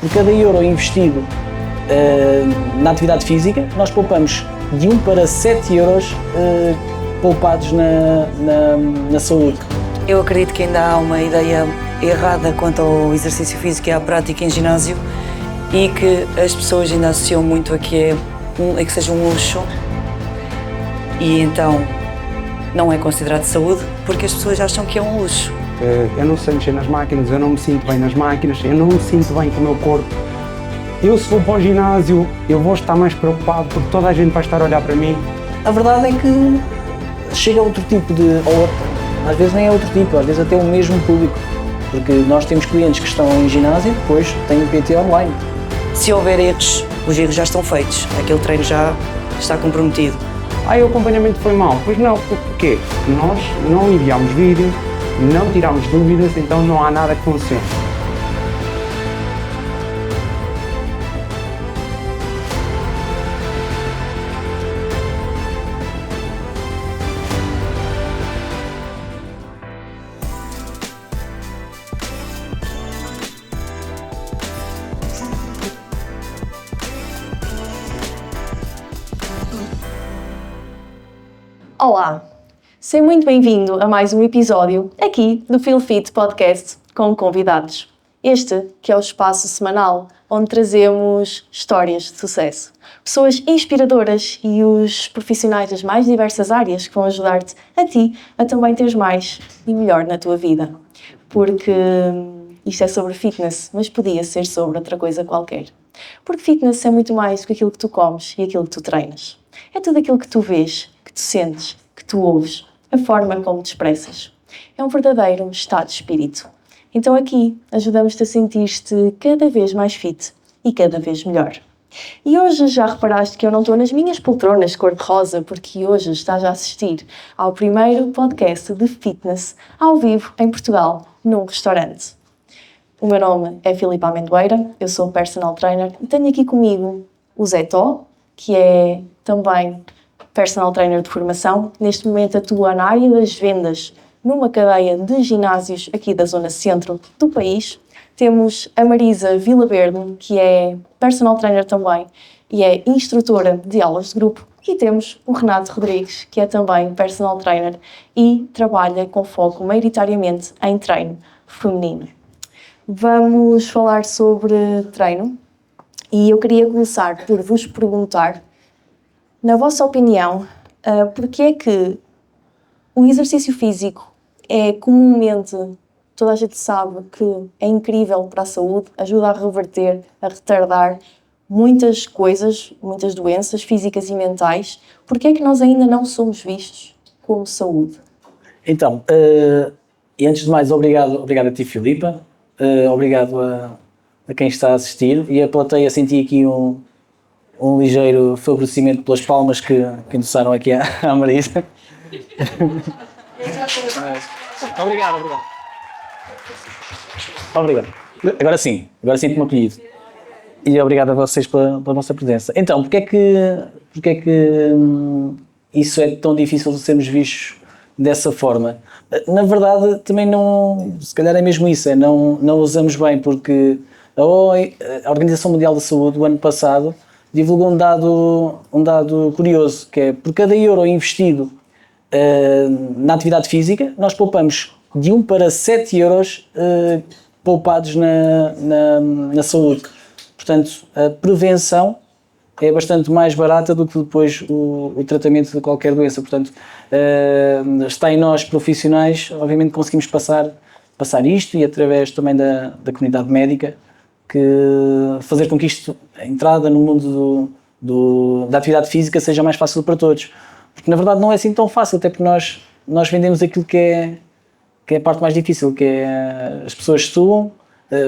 por cada euro investido na atividade física, nós poupamos de 1 para 7 euros poupados na saúde. Eu acredito que ainda há uma ideia errada quanto ao exercício físico e à prática em ginásio e que as pessoas ainda associam muito a que seja um luxo e então não é considerado saúde porque as pessoas acham que é um luxo. Eu não sei mexer nas máquinas, eu não me sinto bem nas máquinas, eu não me sinto bem com o meu corpo. Eu, se for para o ginásio, eu vou estar mais preocupado porque toda a gente vai estar a olhar para mim. A verdade é que chega a outro tipo de... ou às vezes nem é outro tipo, às vezes até o mesmo público. Porque nós temos clientes que estão em ginásio e depois têm o PT online. Se houver erros, os erros já estão feitos, aquele treino já está comprometido. O acompanhamento foi mau. Pois não, porquê? Porque nós não enviámos vídeos, não tirámos dúvidas, então não há nada que funcione. Olá, seja muito bem-vindo a mais um episódio aqui do Feel Fit Podcast com convidados. Este que é o espaço semanal onde trazemos histórias de sucesso, pessoas inspiradoras e os profissionais das mais diversas áreas que vão ajudar-te a ti a também teres mais e melhor na tua vida. Porque isto é sobre fitness, mas podia ser sobre outra coisa qualquer. Porque fitness é muito mais do que aquilo que tu comes e aquilo que tu treinas. É tudo aquilo que tu vês, que tu sentes, que tu ouves, a forma como te expressas. É um verdadeiro estado de espírito. Então aqui ajudamos-te a sentir-te cada vez mais fit e cada vez melhor. E hoje já reparaste que eu não estou nas minhas poltronas cor-de-rosa, porque hoje estás a assistir ao primeiro podcast de fitness ao vivo em Portugal, num restaurante. O meu nome é Filipa Amendoeira, eu sou personal trainer e tenho aqui comigo o Zé Tó, que é também personal trainer de formação. Neste momento atua na área das vendas numa cadeia de ginásios aqui da zona centro do país. Temos a Marisa Vilaverde, que é personal trainer também e é instrutora de aulas de grupo. E temos o Renato Rodrigues, que é também personal trainer e trabalha com foco maioritariamente em treino feminino. Vamos falar sobre treino e eu queria começar por vos perguntar, na vossa opinião, porque é que o exercício físico é comumente, toda a gente sabe que é incrível para a saúde, ajuda a reverter, a retardar muitas coisas, muitas doenças físicas e mentais. Porque é que nós ainda não somos vistos como saúde? Então, e antes de mais, obrigado a ti, Filipa, obrigado a quem está a assistir e a plateia. Senti aqui um ligeiro favorecimento pelas palmas que endoçaram aqui à Marisa. Obrigado. Agora sim, sinto-me acolhido. E obrigado a vocês pela vossa presença. Então, porque é que isso é tão difícil de sermos vistos dessa forma? Na verdade, também não, se calhar é mesmo isso, não usamos bem, porque a Organização Mundial da Saúde, o ano passado, divulgou um dado curioso, que é por cada euro investido na atividade física, nós poupamos de 1 para 7 euros poupados na saúde. Portanto, a prevenção é bastante mais barata do que depois o tratamento de qualquer doença. Portanto, está em nós profissionais, obviamente conseguimos passar isto, e através também da comunidade médica, que fazer com que isto, a entrada no mundo da atividade física, seja mais fácil para todos. Porque na verdade não é assim tão fácil, até porque nós vendemos aquilo que é a parte mais difícil, que é as pessoas suam,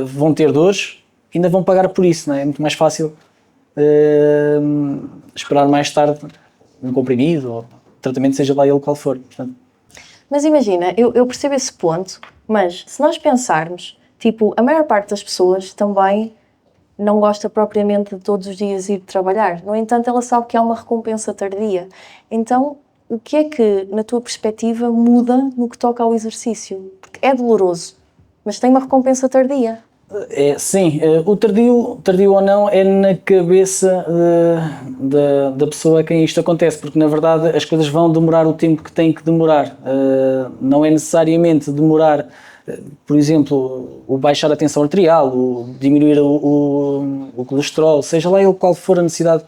vão ter dores, ainda vão pagar por isso, não é? É muito mais fácil esperar mais tarde um comprimido ou tratamento, seja lá ele qual for. Portanto. Mas imagina, eu percebo esse ponto, mas se nós pensarmos, tipo, a maior parte das pessoas também não gosta propriamente de todos os dias ir trabalhar. No entanto, ela sabe que há uma recompensa tardia. Então, o que é que, na tua perspectiva, muda no que toca ao exercício? Porque é doloroso, mas tem uma recompensa tardia. Sim, o tardio ou não é na cabeça da pessoa a quem isto acontece, porque na verdade as coisas vão demorar o tempo que têm que demorar. Não é necessariamente demorar, por exemplo, o baixar a tensão arterial, o diminuir o colesterol, seja lá ele qual for a necessidade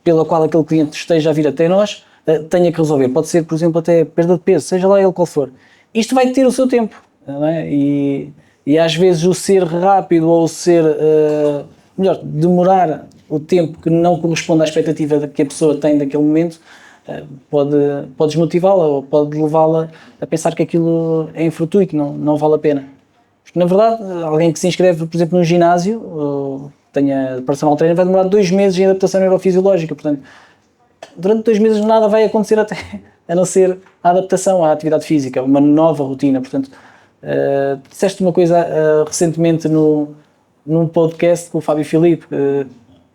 pela qual aquele cliente esteja a vir até nós, tenha que resolver. Pode ser, por exemplo, até perda de peso, seja lá ele qual for. Isto vai ter o seu tempo, não é? E às vezes o ser rápido ou o ser, melhor, demorar o tempo que não corresponde à expectativa que a pessoa tem naquele momento, pode desmotivá-la ou pode levá-la a pensar que aquilo é infrutuito, que não vale a pena. Porque na verdade, alguém que se inscreve, por exemplo, no ginásio, tenha personal trainer, vai demorar 2 meses em adaptação neurofisiológica, portanto, durante 2 meses nada vai acontecer até, a não ser a adaptação à atividade física, uma nova rotina, portanto. Disseste uma coisa recentemente num podcast com o Fábio Filipe,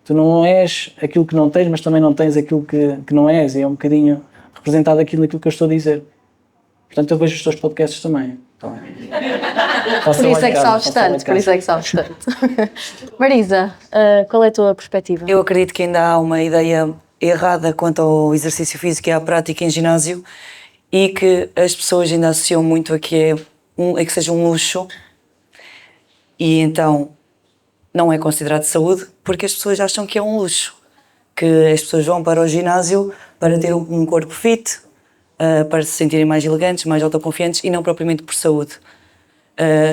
tu não és aquilo que não tens, mas também não tens aquilo que não és, e é um bocadinho representado aquilo que eu estou a dizer. Portanto, eu vejo os teus podcasts também. Por isso é que sabes tanto. Marisa, qual é a tua perspectiva? Eu acredito que ainda há uma ideia errada quanto ao exercício físico e à prática em ginásio e que as pessoas ainda associam muito a que seja um luxo e então não é considerado saúde porque as pessoas acham que é um luxo, que as pessoas vão para o ginásio para ter um corpo fit, para se sentirem mais elegantes, mais autoconfiantes e não propriamente por saúde.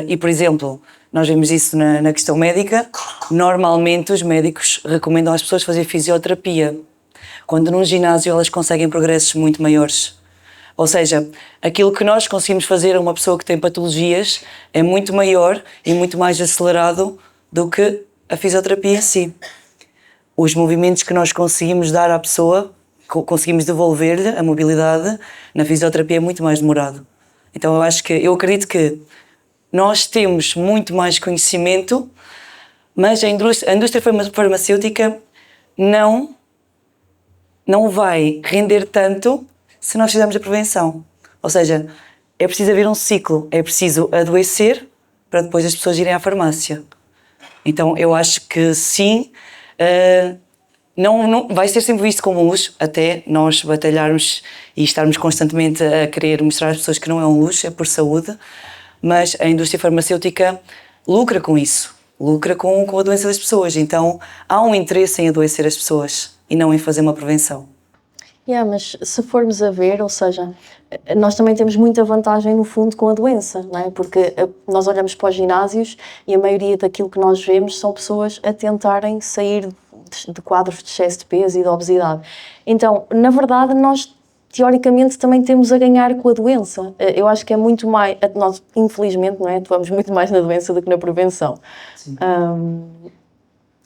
E, por exemplo, nós vemos isso na questão médica, normalmente os médicos recomendam às pessoas fazer fisioterapia, quando num ginásio elas conseguem progressos muito maiores. Ou seja, aquilo que nós conseguimos fazer a uma pessoa que tem patologias é muito maior e muito mais acelerado do que a fisioterapia em si. Os movimentos que nós conseguimos dar à pessoa, conseguimos devolver-lhe a mobilidade, na fisioterapia é muito mais demorado. Então eu acredito que nós temos muito mais conhecimento, mas a indústria farmacêutica não vai render tanto se nós fizermos a prevenção. Ou seja, é preciso haver um ciclo, é preciso adoecer para depois as pessoas irem à farmácia. Então eu acho que sim, não vai ser sempre visto como um luxo, até nós batalharmos e estarmos constantemente a querer mostrar às pessoas que não é um luxo, é por saúde, mas a indústria farmacêutica lucra com isso, lucra com a doença das pessoas, então há um interesse em adoecer as pessoas e não em fazer uma prevenção. Mas se formos a ver, ou seja, nós também temos muita vantagem no fundo com a doença, não é? Porque nós olhamos para os ginásios e a maioria daquilo que nós vemos são pessoas a tentarem sair de quadros de excesso de peso e de obesidade. Então, na verdade, nós teoricamente também temos a ganhar com a doença. Eu acho que é muito mais, nós infelizmente, não é? Atuamos muito mais na doença do que na prevenção.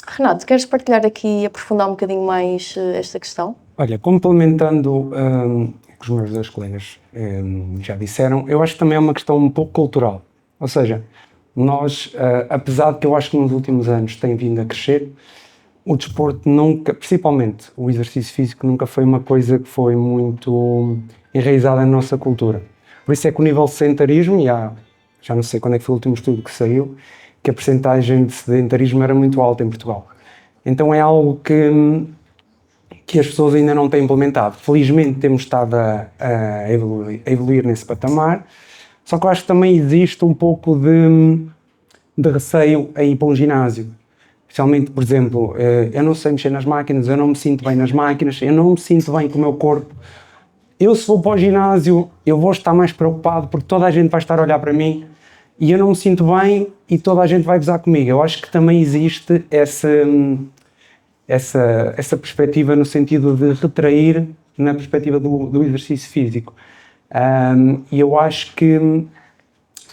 Renato, queres partilhar aqui e aprofundar um bocadinho mais esta questão? Olha, complementando o que os meus 2 colegas já disseram, eu acho que também é uma questão um pouco cultural. Ou seja, nós, apesar de que eu acho que nos últimos anos tem vindo a crescer, o desporto nunca, principalmente o exercício físico, nunca foi uma coisa que foi muito enraizada na nossa cultura. Por isso é que o nível de sedentarismo, já não sei quando é que foi o último estudo que saiu, que a percentagem de sedentarismo era muito alta em Portugal. Então é algo que as pessoas ainda não têm implementado. Felizmente temos estado a evoluir nesse patamar, só que eu acho que também existe um pouco de receio a ir para um ginásio. Especialmente, por exemplo, eu não sei mexer nas máquinas, eu não me sinto bem nas máquinas, eu não me sinto bem com o meu corpo. Eu, se vou para o ginásio, eu vou estar mais preocupado porque toda a gente vai estar a olhar para mim e eu não me sinto bem e toda a gente vai gozar comigo. Eu acho que também existe essa perspectiva no sentido de retrair na perspectiva do exercício físico. E eu acho que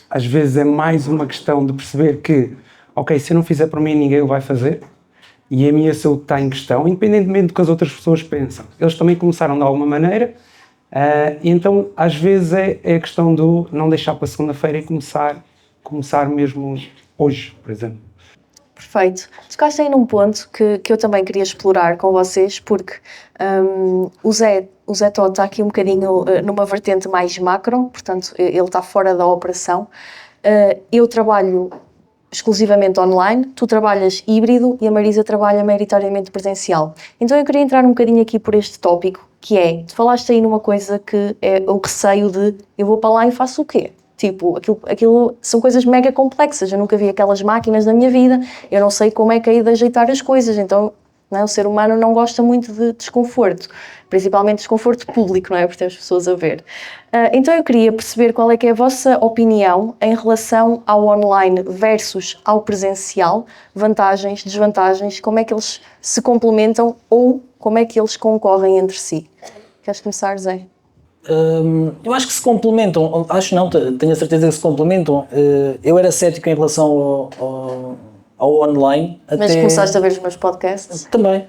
às vezes é mais uma questão de perceber que, ok, se eu não fizer por mim, ninguém o vai fazer e a minha saúde está em questão, independentemente do que as outras pessoas pensam. Eles também começaram de alguma maneira, e então às vezes é a questão do não deixar para segunda-feira e começar mesmo hoje, por exemplo. Perfeito. Tocaste aí num ponto que eu também queria explorar com vocês, porque o Zé Todd está aqui um bocadinho numa vertente mais macro, portanto ele está fora da operação. Eu trabalho exclusivamente online, tu trabalhas híbrido e a Marisa trabalha maioritariamente presencial. Então eu queria entrar um bocadinho aqui por este tópico, que é, tu falaste aí numa coisa que é o receio de eu vou para lá e faço o quê? Tipo, aquilo são coisas mega complexas, eu nunca vi aquelas máquinas na minha vida, eu não sei como é que é de ajeitar as coisas, então não é? O ser humano não gosta muito de desconforto, principalmente desconforto público, não é? Porque temos pessoas a ver. Então eu queria perceber qual é que é a vossa opinião em relação ao online versus ao presencial, vantagens, desvantagens, como é que eles se complementam ou como é que eles concorrem entre si. Queres começar, Zé? Eu acho que se complementam, acho não, tenho a certeza que se complementam. Eu era cético em relação ao online. Mas começaste a ver os meus podcasts? Também.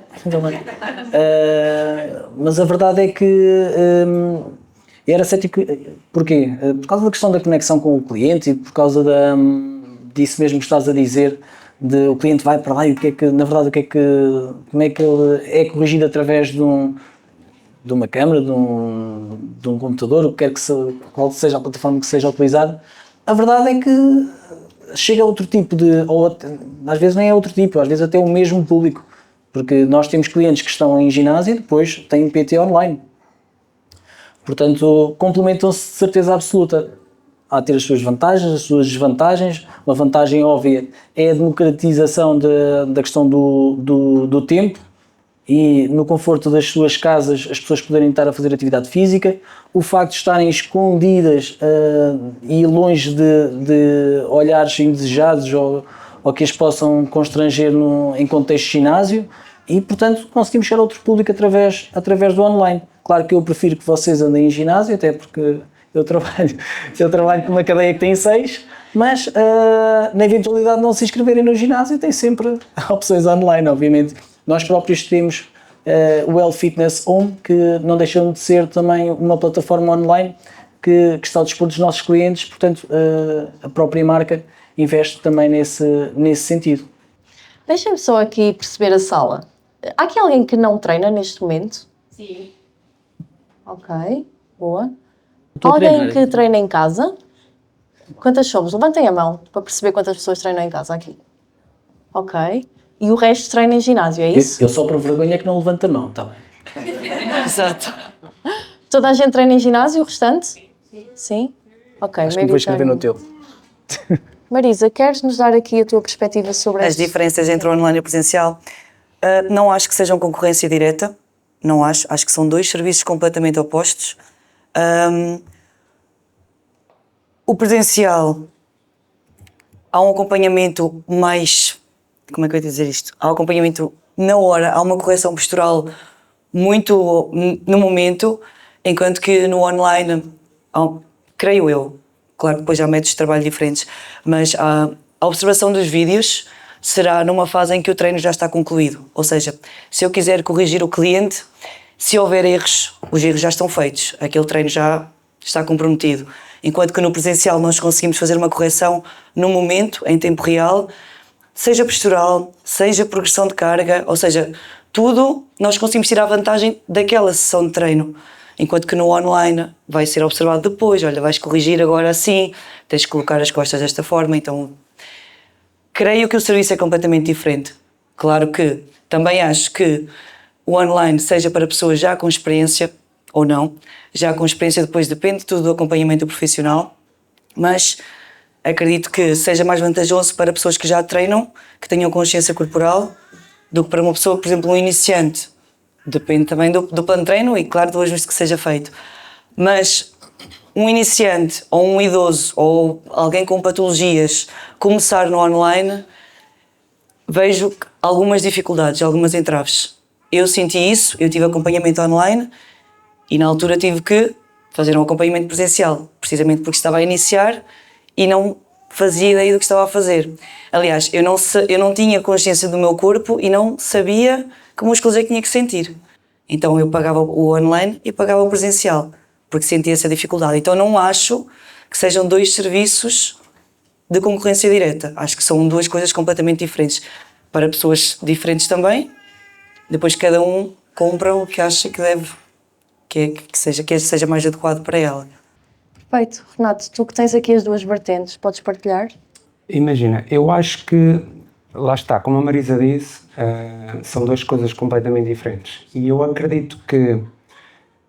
Mas a verdade é que eu era cético, porquê? Por causa da questão da conexão com o cliente e por causa disso mesmo que estás a dizer, de o cliente vai para lá e o que é que, na verdade, como é que ele é corrigido através de uma câmara, de um computador, o que quer que seja, qual seja a plataforma que seja utilizada. A verdade é que chega a outro tipo às vezes nem é outro tipo, às vezes até o mesmo público, porque nós temos clientes que estão em ginásio e depois têm PT online. Portanto, complementam-se de certeza absoluta. Há a ter as suas vantagens, as suas desvantagens. Uma vantagem óbvia é a democratização da questão do tempo, e no conforto das suas casas as pessoas poderem estar a fazer atividade física, o facto de estarem escondidas e longe de olhares indesejados ou que as possam constranger em contexto de ginásio, e portanto conseguimos chegar a outro público através do online. Claro que eu prefiro que vocês andem em ginásio, até porque eu trabalho com uma cadeia que tem 6, mas na eventualidade de não se inscreverem no ginásio tem sempre opções online, obviamente. Nós próprios temos o Well Fitness Home, que não deixam de ser também uma plataforma online que está ao dispor dos nossos clientes, portanto a própria marca investe também nesse sentido. Deixa-me só aqui perceber a sala. Há aqui alguém que não treina neste momento? Sim. Ok, boa. Estou a Alguém treinar. que treina em casa? Quantas somos? Levantem a mão para perceber quantas pessoas treinam em casa aqui. Ok. E o resto treina em ginásio, é isso? Eu só por vergonha que não levanto a mão, está bem? Exato. Toda a gente treina em ginásio, o restante? Sim. Ok, Acho que me vou escrever no teu. Marisa, queres nos dar aqui a tua perspectiva sobre As diferenças entre o online e o presencial? Não acho que sejam concorrência direta, não acho que são dois serviços completamente opostos. O presencial, há um acompanhamento mais, como é que eu ia dizer isto? Há um acompanhamento na hora, há uma correção postural muito no momento, enquanto que no online, creio eu, claro que depois há métodos de trabalho diferentes, mas a observação dos vídeos será numa fase em que o treino já está concluído. Ou seja, se eu quiser corrigir o cliente, se houver erros, os erros já estão feitos, aquele treino já está comprometido. Enquanto que no presencial nós conseguimos fazer uma correção no momento, em tempo real, seja postural, seja progressão de carga, ou seja, tudo nós conseguimos tirar vantagem daquela sessão de treino. Enquanto que no online vai ser observado depois, olha, vais corrigir agora assim, tens que colocar as costas desta forma, então creio que o serviço é completamente diferente. Claro que também acho que o online seja para pessoas já com experiência ou não, já com experiência depois depende tudo do acompanhamento profissional, mas acredito que seja mais vantajoso para pessoas que já treinam, que tenham consciência corporal, do que para uma pessoa, por exemplo, um iniciante. Depende também do plano de treino e, claro, do ajuste que seja feito. Mas um iniciante, ou um idoso, ou alguém com patologias, começar no online, vejo algumas dificuldades, algumas entraves. Eu senti isso, eu tive acompanhamento online e na altura tive que fazer um acompanhamento presencial, precisamente porque estava a iniciar e não fazia ideia do que estava a fazer. Aliás, eu não tinha consciência do meu corpo e não sabia que músculos é que tinha que sentir. Então eu pagava o online e pagava o presencial, porque sentia essa dificuldade. Então não acho que sejam dois serviços de concorrência direta. Acho que são duas coisas completamente diferentes. Para pessoas diferentes também, depois cada um compra o que acha que deve, que seja mais adequado para ela. Perfeito. Renato, tu que tens aqui as duas vertentes, podes partilhar? Imagina, eu acho que, lá está, como a Marisa disse, são duas coisas completamente diferentes. E eu acredito que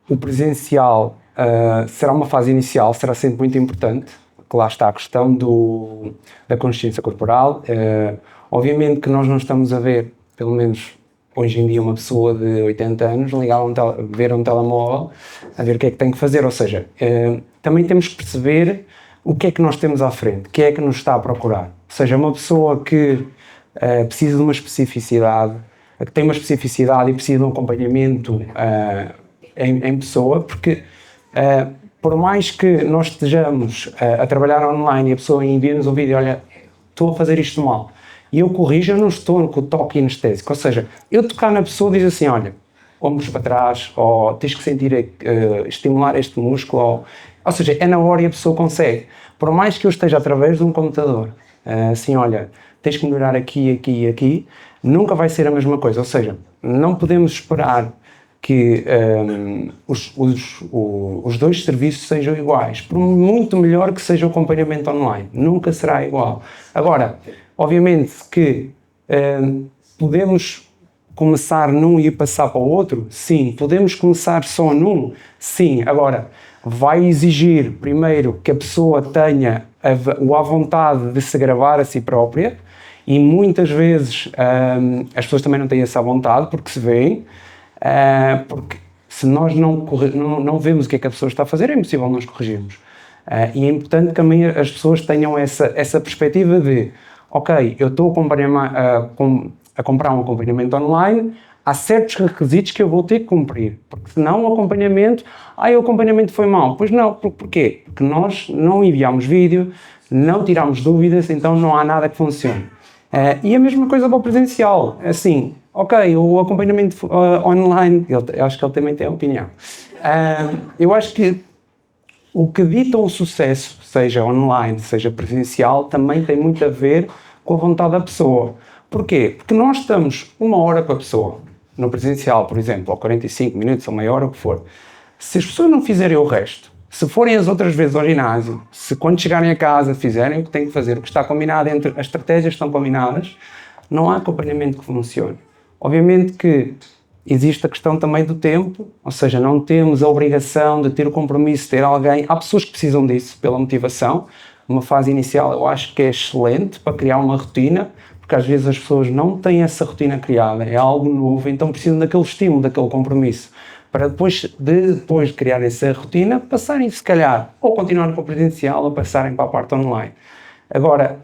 o presencial será uma fase inicial, será sempre muito importante, que lá está a questão da consciência corporal. Obviamente que nós não estamos a ver, pelo menos hoje em dia, uma pessoa de 80 anos ligar ver um telemóvel, a ver o que é que tem que fazer. Ou seja, também temos que perceber o que é que nós temos à frente, o que é que nos está a procurar. Ou seja, uma pessoa que precisa de uma especificidade, que tem uma especificidade e precisa de um acompanhamento em pessoa, porque por mais que nós estejamos a trabalhar online e a pessoa envia-nos um vídeo, olha, estou a fazer isto mal, e eu corrijo, eu não estou com o toque anestésico. Ou seja, eu tocar na pessoa diz assim, olha, ombros para trás, ou tens que sentir, estimular este músculo, ou seja, é na hora e a pessoa consegue. Por mais que eu esteja através de um computador, assim, olha, tens que melhorar aqui, aqui e aqui, nunca vai ser a mesma coisa. Ou seja, não podemos esperar que os dois serviços sejam iguais, por muito melhor que seja o acompanhamento online, nunca será igual. Agora, obviamente que podemos começar num e passar para o outro, sim. Podemos começar só num, sim. Agora, vai exigir primeiro que a pessoa tenha a vontade de se gravar a si própria, e muitas vezes as pessoas também não têm essa vontade, porque se veem, porque se nós não vemos o que é que a pessoa está a fazer, é impossível nós corrigirmos. E é importante que também as pessoas tenham essa perspectiva de, ok, eu estou a comprar um acompanhamento online, há certos requisitos que eu vou ter que cumprir, porque senão o acompanhamento, o acompanhamento foi mau. Pois não, porquê? Porque nós não enviámos vídeo, não tirámos dúvidas, então não há nada que funcione. E a mesma coisa para o presencial, assim, ok, o acompanhamento online, eu acho que ele também tem opinião. Eu acho que o que dita um sucesso, seja online, seja presencial, também tem muito a ver com a vontade da pessoa. Porquê? Porque nós estamos uma hora com a pessoa, no presencial, por exemplo, ou 45 minutos, ou meia hora, o que for. Se as pessoas não fizerem o resto, se forem as outras vezes ao ginásio, se quando chegarem a casa fizerem o que têm que fazer, o que está combinado, entre as estratégias que estão combinadas, não há acompanhamento que funcione. Obviamente que existe a questão também do tempo, ou seja, não temos a obrigação de ter o compromisso de ter alguém. Há pessoas que precisam disso, pela motivação. Uma fase inicial eu acho que é excelente para criar uma rotina, porque às vezes as pessoas não têm essa rotina criada, é algo novo, então precisam daquele estímulo, daquele compromisso, para depois de criar essa rotina, passarem se calhar, ou continuarem com o presencial, ou passarem para a parte online. Agora,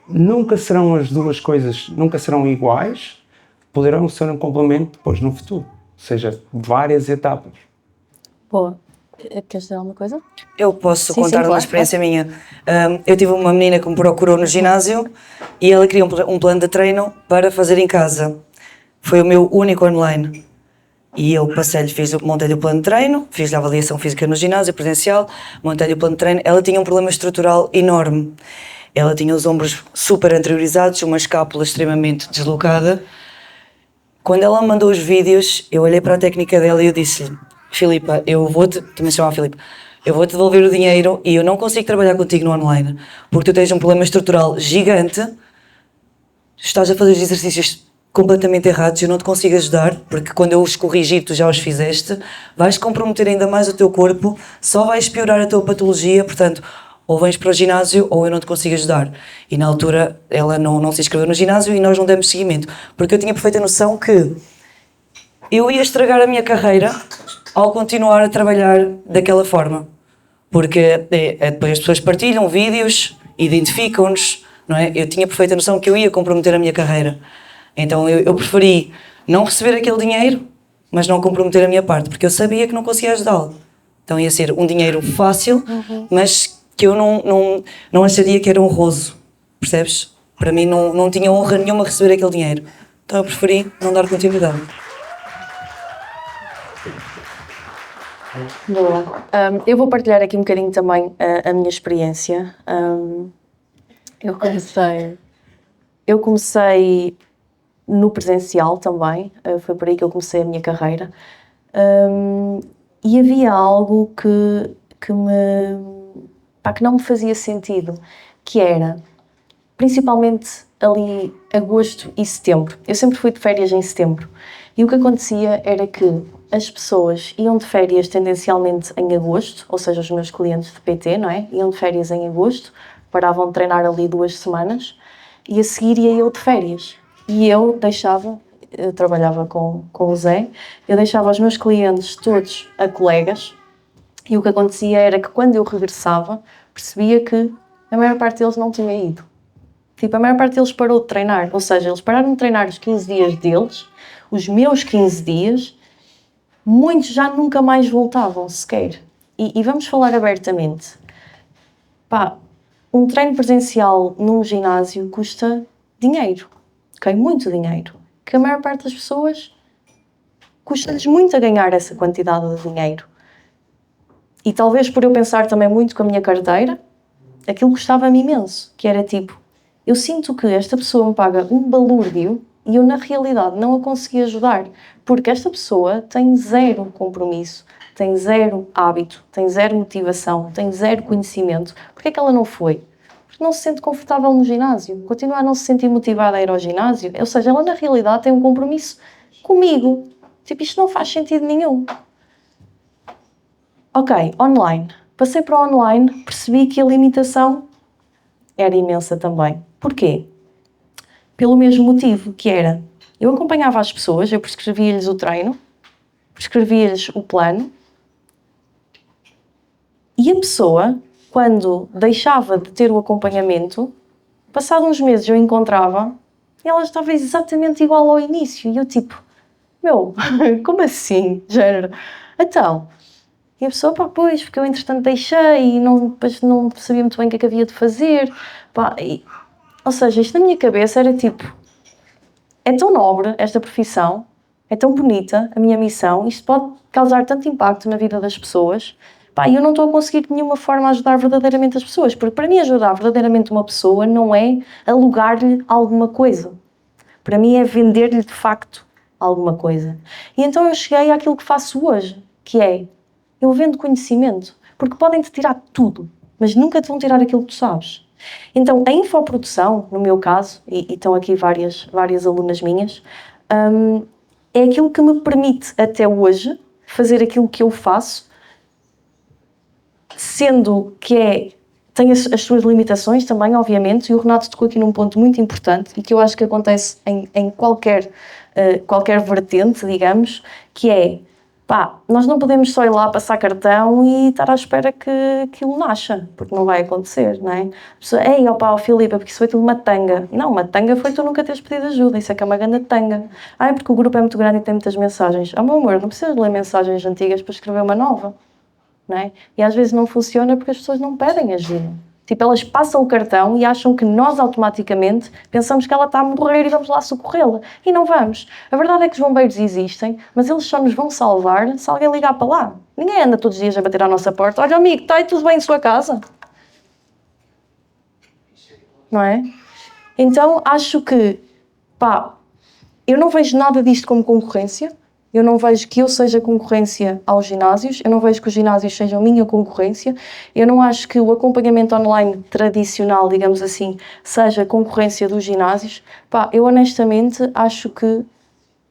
nunca serão as duas coisas, nunca serão iguais, poderão ser um complemento depois no futuro, ou seja, várias etapas. Boa. Queres dizer alguma coisa? Eu posso Sim, contar claro, uma experiência minha. Eu tive uma menina que me procurou no ginásio e ela queria um plano de treino para fazer em casa. Foi o meu único online. E eu montei-lhe o plano de treino, fiz-lhe a avaliação física no ginásio, presencial, montei-lhe o plano de treino. Ela tinha um problema estrutural enorme. Ela tinha os ombros super anteriorizados, uma escápula extremamente deslocada. Quando ela me mandou os vídeos, eu olhei para a técnica dela e eu disse-lhe: Filipa, também se chama Filipa, eu vou-te devolver o dinheiro e eu não consigo trabalhar contigo no online, porque tu tens um problema estrutural gigante, estás a fazer os exercícios completamente errados, eu não te consigo ajudar, porque quando eu os corrigir, tu já os fizeste, vais comprometer ainda mais o teu corpo, só vais piorar a tua patologia, portanto, ou vens para o ginásio ou eu não te consigo ajudar. E na altura ela não se inscreveu no ginásio e nós não demos seguimento, porque eu tinha perfeita noção que eu ia estragar a minha carreira ao continuar a trabalhar daquela forma. Porque depois as pessoas partilham vídeos, identificam-nos, não é? Eu tinha perfeita noção que eu ia comprometer a minha carreira. Então eu preferi não receber aquele dinheiro, mas não comprometer a minha parte, porque eu sabia que não conseguia ajudá-lo. Então ia ser um dinheiro fácil, mas que eu não acharia que era honroso, percebes? Para mim não tinha honra nenhuma receber aquele dinheiro. Então eu preferi não dar continuidade. Boa. Eu vou partilhar aqui um bocadinho também a minha experiência. Eu comecei no presencial também, foi por aí que eu comecei a minha carreira. E havia algo que não me fazia sentido, que era, principalmente ali agosto e setembro. Eu sempre fui de férias em setembro. E o que acontecia era que as pessoas iam de férias tendencialmente em agosto, ou seja, os meus clientes de PT, não é? Iam de férias em agosto, paravam de treinar ali 2 semanas e a seguir ia eu de férias. E eu trabalhava com o Zé, eu deixava os meus clientes todos a colegas e o que acontecia era que quando eu regressava, percebia que a maior parte deles não tinha ido. Tipo, a maior parte deles parou de treinar, ou seja, eles pararam de treinar os 15 dias deles, os meus 15 dias, muitos já nunca mais voltavam sequer. E vamos falar abertamente. Pá, um treino presencial num ginásio custa dinheiro, ok? Muito dinheiro. Que a maior parte das pessoas custa-lhes muito a ganhar essa quantidade de dinheiro. E talvez por eu pensar também muito com a minha carteira, aquilo custava-me imenso, que era tipo, eu sinto que esta pessoa me paga um balúrdio e eu na realidade não a consegui ajudar, porque esta pessoa tem zero compromisso, tem zero hábito, tem zero motivação, tem zero conhecimento. Porquê é que ela não foi? Porque não se sente confortável no ginásio, continua a não se sentir motivada a ir ao ginásio, ou seja, ela na realidade tem um compromisso comigo. Tipo, isto não faz sentido nenhum. Ok, online. Passei para o online, percebi que a limitação era imensa também. Porquê? Pelo mesmo motivo, que era, eu acompanhava as pessoas, eu prescrevia-lhes o treino, prescrevia-lhes o plano, e a pessoa, quando deixava de ter o acompanhamento, passados uns meses eu encontrava e ela estava exatamente igual ao início. E eu tipo, meu, como assim? Género. Então, e a pessoa, pá, pois, porque eu entretanto deixei e depois não sabia muito bem o que é que havia de fazer. Pá, ou seja, isto na minha cabeça era tipo, é tão nobre esta profissão, é tão bonita a minha missão, isto pode causar tanto impacto na vida das pessoas, pá, e eu não estou a conseguir de nenhuma forma ajudar verdadeiramente as pessoas, porque para mim ajudar verdadeiramente uma pessoa não é alugar-lhe alguma coisa. Para mim é vender-lhe de facto alguma coisa. E então eu cheguei àquilo que faço hoje, que é, eu vendo conhecimento, porque podem-te tirar tudo, mas nunca te vão tirar aquilo que tu sabes. Então, a infoprodução, no meu caso, e estão aqui várias alunas minhas, é aquilo que me permite até hoje fazer aquilo que eu faço, sendo que tem as suas limitações também, obviamente, e o Renato tocou aqui num ponto muito importante e que eu acho que acontece em qualquer vertente, digamos, que é, pá, nós não podemos só ir lá passar cartão e estar à espera que aquilo nasça, porque não vai acontecer, não é? A pessoa, ei, opá, Filipe, porque isso foi tudo uma tanga. Não, uma tanga foi tu nunca teres pedido ajuda, isso é que é uma grande tanga. Ah, é porque o grupo é muito grande e tem muitas mensagens. Ah, meu amor, não precisas ler mensagens antigas para escrever uma nova, não é? E às vezes não funciona porque as pessoas não pedem ajuda. Tipo, elas passam o cartão e acham que nós automaticamente pensamos que ela está a morrer e vamos lá socorrê-la. E não vamos. A verdade é que os bombeiros existem, mas eles só nos vão salvar se alguém ligar para lá. Ninguém anda todos os dias a bater à nossa porta. Olha, amigo, está aí tudo bem em sua casa? Não é? Então, acho que, pá, eu não vejo nada disto como concorrência. Eu não vejo que eu seja concorrência aos ginásios, eu não vejo que os ginásios sejam minha concorrência, eu não acho que o acompanhamento online tradicional, digamos assim, seja concorrência dos ginásios. Pá, eu honestamente acho que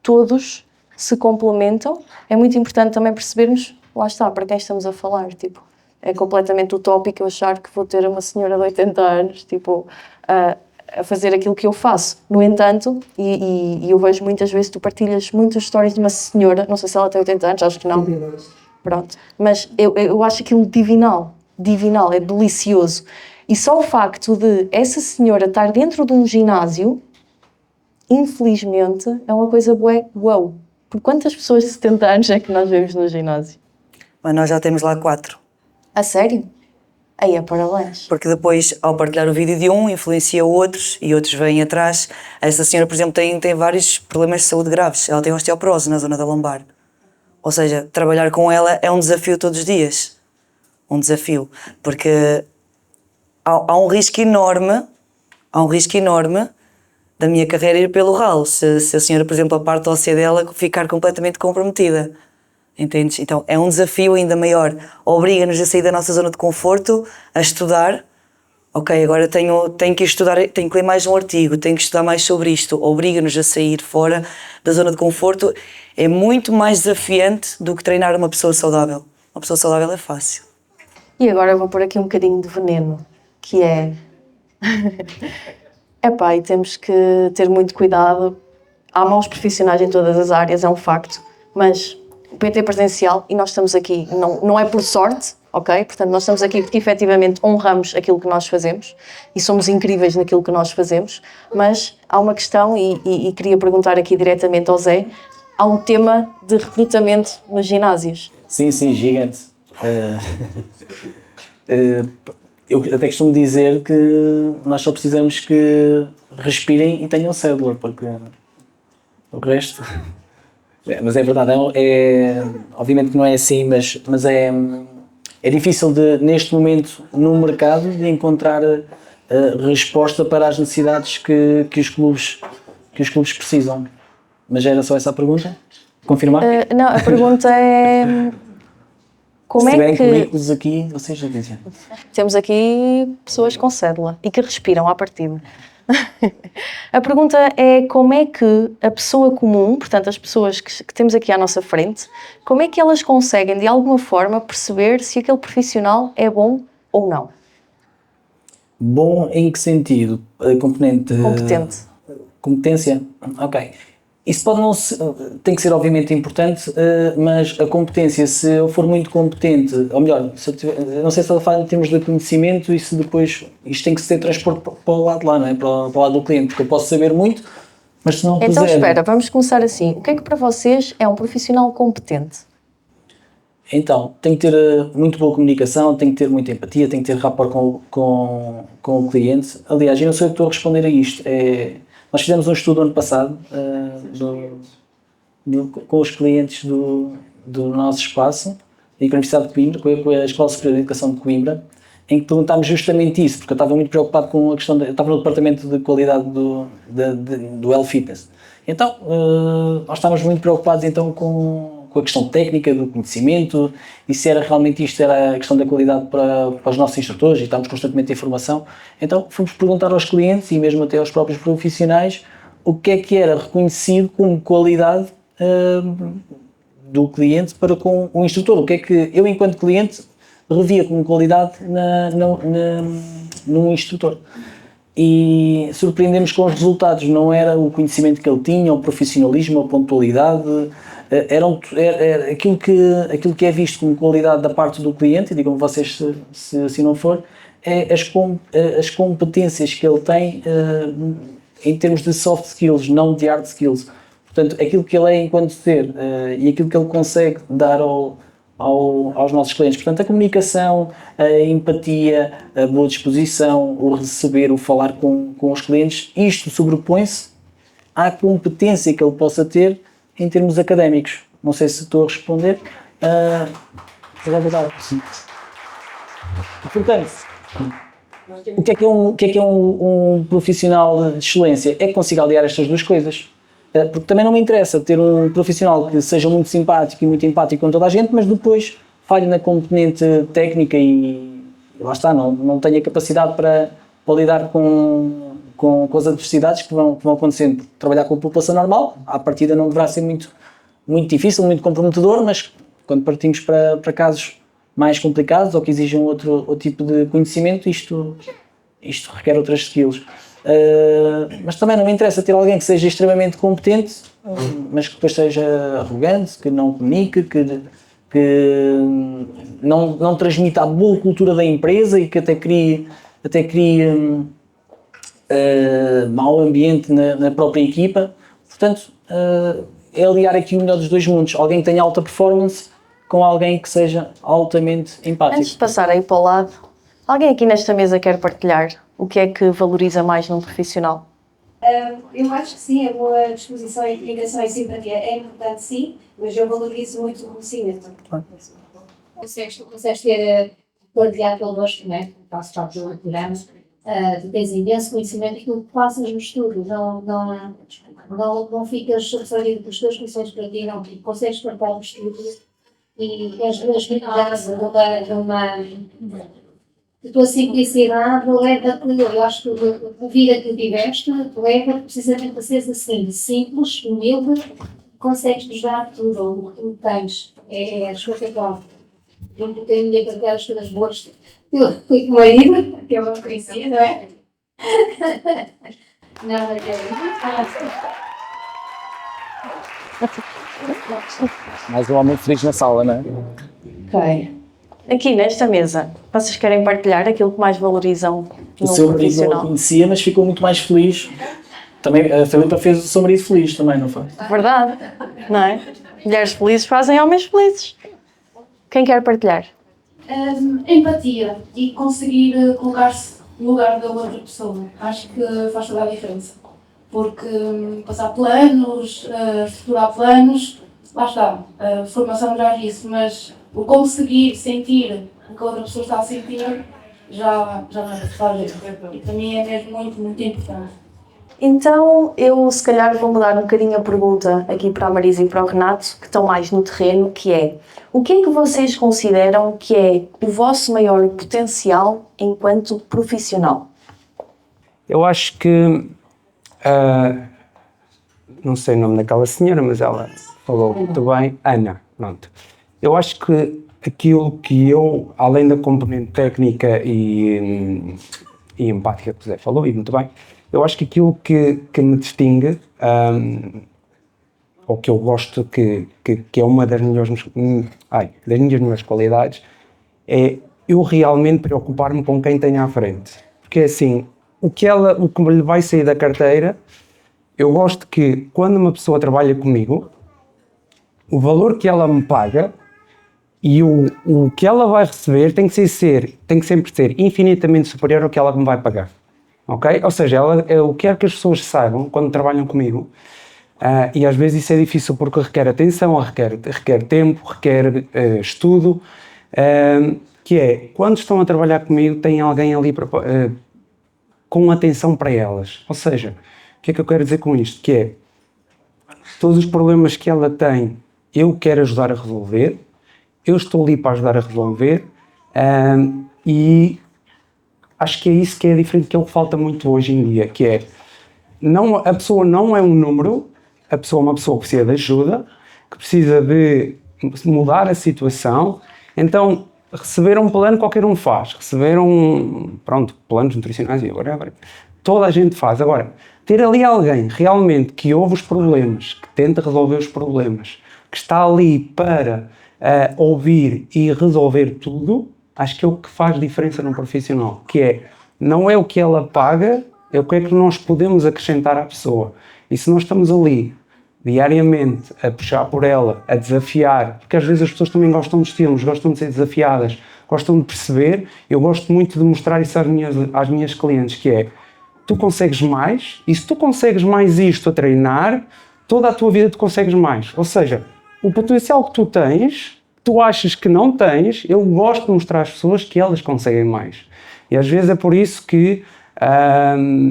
todos se complementam. É muito importante também percebermos, lá está, para quem estamos a falar, tipo, é completamente utópico eu achar que vou ter uma senhora de 80 anos, tipo, a fazer aquilo que eu faço. No entanto, e eu vejo muitas vezes, tu partilhas muitas histórias de uma senhora, não sei se ela tem 80 anos, acho que não. Pronto. Mas eu acho aquilo divinal, é delicioso. E só o facto de essa senhora estar dentro de um ginásio, infelizmente, é uma coisa bué, uau. Por quantas pessoas de 70 anos é que nós vemos no ginásio? Mas nós já temos lá 4. A sério? Aí é parabéns. Porque depois, ao partilhar o vídeo de um, influencia outros e outros vêm atrás. Essa senhora, por exemplo, tem vários problemas de saúde graves. Ela tem osteoporose na zona da lombar. Ou seja, trabalhar com ela é um desafio todos os dias. Um desafio. Porque há um risco enorme da minha carreira ir pelo ralo. Se a senhora, por exemplo, a parte óssea dela ficar completamente comprometida. Entendes? Então é um desafio ainda maior. Obriga-nos a sair da nossa zona de conforto, a estudar, ok, agora tenho que estudar, tenho que ler mais um artigo, tenho que estudar mais sobre isto, obriga-nos a sair fora da zona de conforto, é muito mais desafiante do que treinar uma pessoa saudável. Uma pessoa saudável é fácil. E agora eu vou pôr aqui um bocadinho de veneno, que é... Epá, e temos que ter muito cuidado. Há maus profissionais em todas as áreas, é um facto, mas o PT é presencial e nós estamos aqui, não é por sorte, ok? Portanto, nós estamos aqui porque efetivamente honramos aquilo que nós fazemos e somos incríveis naquilo que nós fazemos, mas há uma questão e queria perguntar aqui diretamente ao Zé, há um tema de recrutamento nos ginásios. Sim, gigante. Eu até costumo dizer que nós só precisamos que respirem e tenham cédula, porque o resto... Mas é verdade, obviamente que não é assim, mas é difícil neste momento no mercado de encontrar resposta para as necessidades que os clubes precisam. Mas era só essa a pergunta? Confirmar? Não, a pergunta é... Como Se tiverem é que... currículos aqui, vocês já dizem. Temos aqui pessoas com cédula e que respiram à partida. A pergunta é como é que a pessoa comum, portanto as pessoas que temos aqui à nossa frente, como é que elas conseguem de alguma forma perceber se aquele profissional é bom ou não? Bom em que sentido? A componente... Competente. Competência? Ok. Isso pode não ser, tem que ser obviamente importante, mas a competência, se eu for muito competente, ou melhor, eu não sei se ela fala em termos de conhecimento e se depois isto tem que ser transporte para o lado de lá, não é? Para o lado do cliente, porque eu posso saber muito, mas se não puser... Então espera, vamos começar assim. O que é que para vocês é um profissional competente? Então, tem que ter muito boa comunicação, tem que ter muita empatia, tem que ter rapport com o cliente. Aliás, eu não sei o que estou a responder a isto. Nós fizemos um estudo ano passado com os clientes do nosso espaço e com a Universidade de Coimbra, com a Escola Superior de Educação de Coimbra, em que perguntámos justamente isso, porque eu estava muito preocupado com a questão, eu estava no departamento de qualidade do Health Fitness. Então, nós estávamos muito preocupados então com a questão técnica, do conhecimento, e se era realmente isto, era a questão da qualidade para os nossos instrutores, e estávamos constantemente em formação. Então fomos perguntar aos clientes, e mesmo até aos próprios profissionais, o que era reconhecido como qualidade do cliente para com o instrutor, o que é que eu, enquanto cliente, revia como qualidade num instrutor. E surpreendemos com os resultados, não era o conhecimento que ele tinha, o profissionalismo, a pontualidade, era aquilo que é visto como qualidade da parte do cliente, e digam vocês se assim não for, é as competências que ele tem em termos de soft skills, não de hard skills. Portanto, aquilo que ele é enquanto ser e aquilo que ele consegue dar aos nossos clientes. Portanto, a comunicação, a empatia, a boa disposição, o receber, o falar com os clientes, isto sobrepõe-se à competência que ele possa ter em termos académicos. Não sei se estou a responder. Portanto, o que é um profissional de excelência? É que consiga aliar estas duas coisas. Porque também não me interessa ter um profissional que seja muito simpático e muito empático com toda a gente, mas depois falha na componente técnica e lá está, não tenho a capacidade para lidar com as adversidades que vão acontecendo. Trabalhar com a população normal, à partida não deverá ser muito difícil, muito comprometedor, mas quando partimos para casos mais complicados ou que exijam outro tipo de conhecimento, isto requer outras skills. Mas também não me interessa ter alguém que seja extremamente competente, mas que depois seja arrogante, que não comunique, que não transmita a boa cultura da empresa e que até crie mau ambiente na própria equipa. Portanto, é aliar aqui o melhor dos dois mundos, alguém que tenha alta performance com alguém que seja altamente empático. Antes de passar aí para o lado, alguém aqui nesta mesa quer partilhar o que é que valoriza mais num profissional? Eu acho que sim, a boa disposição e comunicação e simpatia é importante, sim, mas eu valorizo muito o conhecimento. Consegues ter partilhado connosco, não é? Faço parte do programa, tu tens imenso conhecimento daquilo que passas no estudo, não ficas surpreendido pelos teus conhecimentos para ti, não consegues partilhar o estudo e tens duas habilidades a tua simplicidade leva-te, eu acho que a vida que tiveste leva precisamente a seres assim, simples, humilde, consegues nos dar tudo o que tu tens. É espetacular. Não tenho ninguém para ter as coisas boas. Eu fui com o marido, que eu não conhecia, não é? Nada que Mais um homem feliz na sala, não é? Ok. Aqui nesta mesa, vocês querem partilhar aquilo que mais valorizam O no seu marido não a profissional? conhecia, mas ficou muito mais feliz. Também, a Filipa fez o seu marido feliz também, não foi? Verdade, não é? Mulheres felizes fazem homens felizes. Quem quer partilhar? Empatia e conseguir colocar-se no lugar da outra pessoa. Acho que faz toda a diferença. Porque passar planos, estruturar planos, lá está, a formação já é isso, mas o conseguir sentir o que a outra pessoa está a sentir já não é fácil. E para mim é mesmo muito, muito importante. Então, eu se calhar vou mudar um bocadinho a pergunta aqui para a Marisa e para o Renato, que estão mais no terreno, que é: o que é que vocês consideram que é o vosso maior potencial enquanto profissional? Eu acho que, não sei o nome daquela senhora, mas ela falou muito bem, Ana, pronto. Eu acho que aquilo que eu, além da componente técnica e empática que o Zé falou, e muito bem, eu acho que aquilo que me distingue, ou que eu gosto, que é uma das minhas melhores qualidades, é eu realmente preocupar-me com quem tenho à frente. Porque assim, o que lhe vai sair da carteira, eu gosto que quando uma pessoa trabalha comigo, o valor que ela me paga e o que ela vai receber tem que sempre ser infinitamente superior ao que ela me vai pagar. Ok? Ou seja, eu quero que as pessoas saibam, quando trabalham comigo, e às vezes isso é difícil porque requer atenção, requer tempo, requer estudo, que é, quando estão a trabalhar comigo, tem alguém ali com atenção para elas. Ou seja, o que é que eu quero dizer com isto? Que é, todos os problemas que ela tem, eu quero ajudar a resolver, eu estou ali para ajudar a resolver, e acho que é isso que é diferente, que é o que falta muito hoje em dia, que é, a pessoa não é um número, a pessoa é uma pessoa que precisa de ajuda, que precisa de mudar a situação. Então, receber um plano qualquer um faz, planos nutricionais e whatever, toda a gente faz. Agora, ter ali alguém realmente que ouve os problemas, que tenta resolver os problemas, que está ali para ouvir e resolver tudo, acho que é o que faz diferença num profissional, que é, não é o que ela paga, é o que é que nós podemos acrescentar à pessoa. E se nós estamos ali, diariamente, a puxar por ela, a desafiar, porque às vezes as pessoas também gostam de estímulos, gostam de ser desafiadas, gostam de perceber, eu gosto muito de mostrar isso às minhas clientes, que é, tu consegues mais, e se tu consegues mais isto a treinar, toda a tua vida tu consegues mais. Ou seja, o potencial que tu tens, tu achas que não tens, eu gosto de mostrar às pessoas que elas conseguem mais. E às vezes é por isso que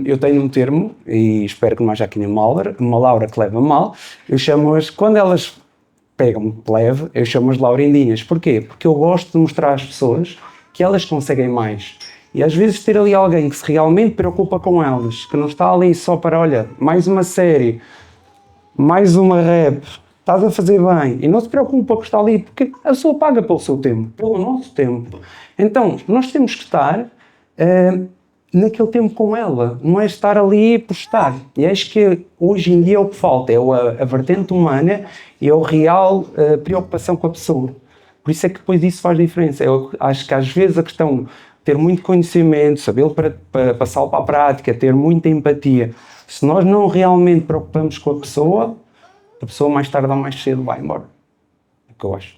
eu tenho um termo, e espero que não haja aqui uma Laura que leva mal, eu chamo-as, quando elas pegam leve, eu chamo-as Laurindinhas. Porquê? Porque eu gosto de mostrar às pessoas que elas conseguem mais. E às vezes ter ali alguém que se realmente preocupa com elas, que não está ali só para, olha, mais uma série, mais uma rap, estás a fazer bem, e não se preocupa que está ali, porque a pessoa paga pelo seu tempo, pelo nosso tempo. Então, nós temos que estar naquele tempo com ela, não é estar ali por estar. E acho que hoje em dia é o que falta, é a vertente humana e é a real preocupação com a pessoa. Por isso é que depois isso faz diferença. Eu acho que às vezes a questão de ter muito conhecimento, sabê-lo para passá-lo para a prática, ter muita empatia, se nós não realmente preocupamos com a pessoa mais tarde ou mais cedo vai embora. É o que eu acho.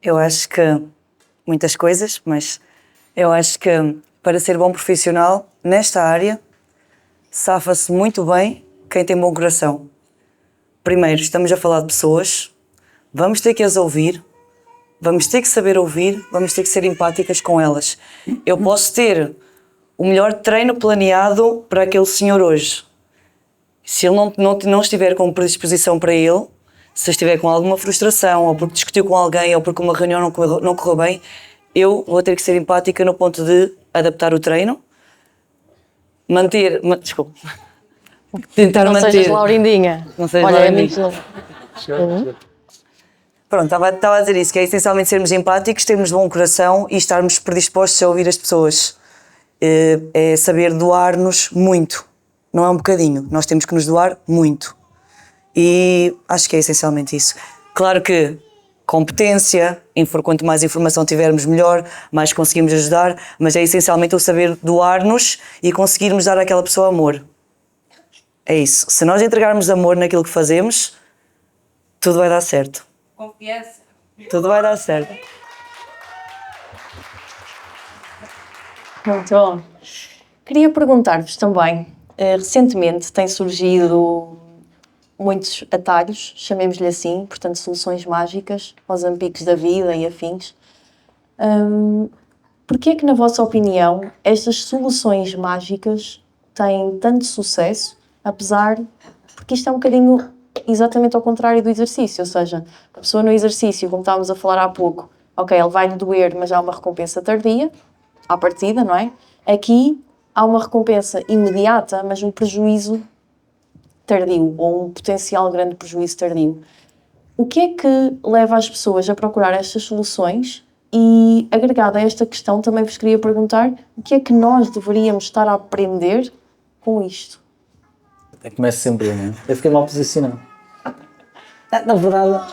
Eu acho que muitas coisas, mas eu acho que para ser bom profissional nesta área, safa-se muito bem quem tem bom coração. Primeiro, estamos a falar de pessoas, vamos ter que as ouvir, vamos ter que saber ouvir, vamos ter que ser empáticas com elas. Eu posso ter o melhor treino planeado para aquele senhor hoje. Se ele não estiver com predisposição para ele, se estiver com alguma frustração, ou porque discutiu com alguém, ou porque uma reunião não correu bem, eu vou ter que ser empática no ponto de adaptar o treino, desculpa, tentar Não manter... sejas Laurindinha. Não sejas Olha, Laurindinha. amigos. Pronto, estava a dizer isso, que é essencialmente sermos empáticos, termos bom coração e estarmos predispostos a ouvir as pessoas. É saber doar-nos muito, não é um bocadinho, nós temos que nos doar muito. E acho que é essencialmente isso. Claro que competência, quanto mais informação tivermos melhor, mais conseguimos ajudar, mas é essencialmente o saber doar-nos e conseguirmos dar àquela pessoa amor. É isso. Se nós entregarmos amor naquilo que fazemos, tudo vai dar certo. Confiança. Tudo vai dar certo. Muito bom. Queria perguntar-vos também, recentemente têm surgido muitos atalhos, chamemos-lhe assim, portanto soluções mágicas aos ampicos da vida e afins. Porquê é que, na vossa opinião, estas soluções mágicas têm tanto sucesso, porque isto é um bocadinho exatamente ao contrário do exercício, ou seja, a pessoa no exercício, como estávamos a falar há pouco, ok, ele vai-lhe doer, mas há uma recompensa tardia, à partida, não é? Aqui há uma recompensa imediata, mas um prejuízo tardio, ou um potencial grande prejuízo tardio. O que é que leva as pessoas a procurar estas soluções? E, agregado a esta questão, também vos queria perguntar o que é que nós deveríamos estar a aprender com isto? Começo sempre eu, não é? Eu fiquei mal posicionado. Na verdade...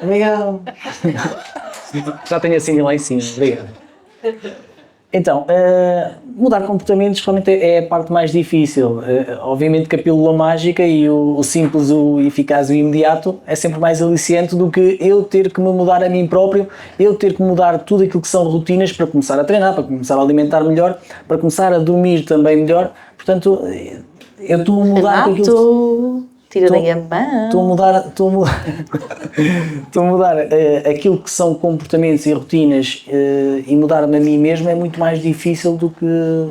Obrigado. Já tenho assim lá em cima, obrigado. Então, mudar comportamentos realmente é a parte mais difícil. Obviamente que a pílula mágica e o simples, o eficaz e o imediato é sempre mais aliciante do que eu ter que me mudar a mim próprio, eu ter que mudar tudo aquilo que são rotinas para começar a treinar, para começar a alimentar melhor, para começar a dormir também melhor. Portanto, eu estou a mudar com aquilo... Tira daí a mão. Estou a mudar aquilo que são comportamentos e rotinas e mudar-me a mim mesmo é muito mais difícil do que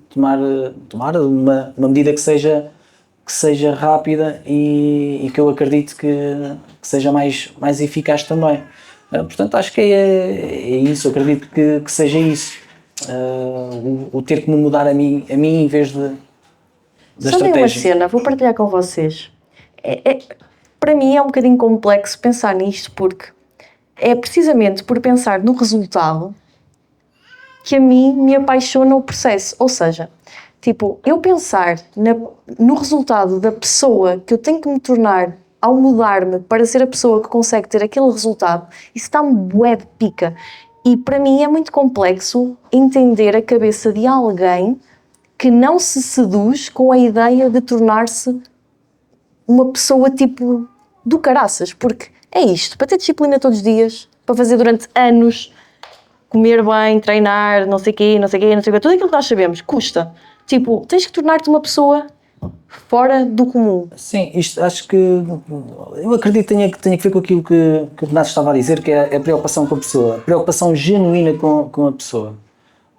tomar uma medida que seja rápida e que eu acredito que seja mais eficaz também. Portanto, acho que é isso, eu acredito que seja isso. O ter que me mudar a mim em vez da Sabem estratégia. uma cena, vou partilhar com vocês. Para mim é um bocadinho complexo pensar nisto, porque é precisamente por pensar no resultado que a mim me apaixona o processo. Ou seja, tipo, eu pensar no resultado da pessoa que eu tenho que me tornar ao mudar-me para ser a pessoa que consegue ter aquele resultado, isso dá-me bué de pica. E para mim é muito complexo entender a cabeça de alguém que não se seduz com a ideia de tornar-se uma pessoa tipo do caraças, porque é isto, para ter disciplina todos os dias, para fazer durante anos, comer bem, treinar, não sei o quê, tudo aquilo que nós sabemos, custa. Tipo, tens que tornar-te uma pessoa fora do comum. Sim, isto acho que eu acredito que tenha que ver com aquilo que o Renato estava a dizer, que é a preocupação com a pessoa, a preocupação genuína com a pessoa.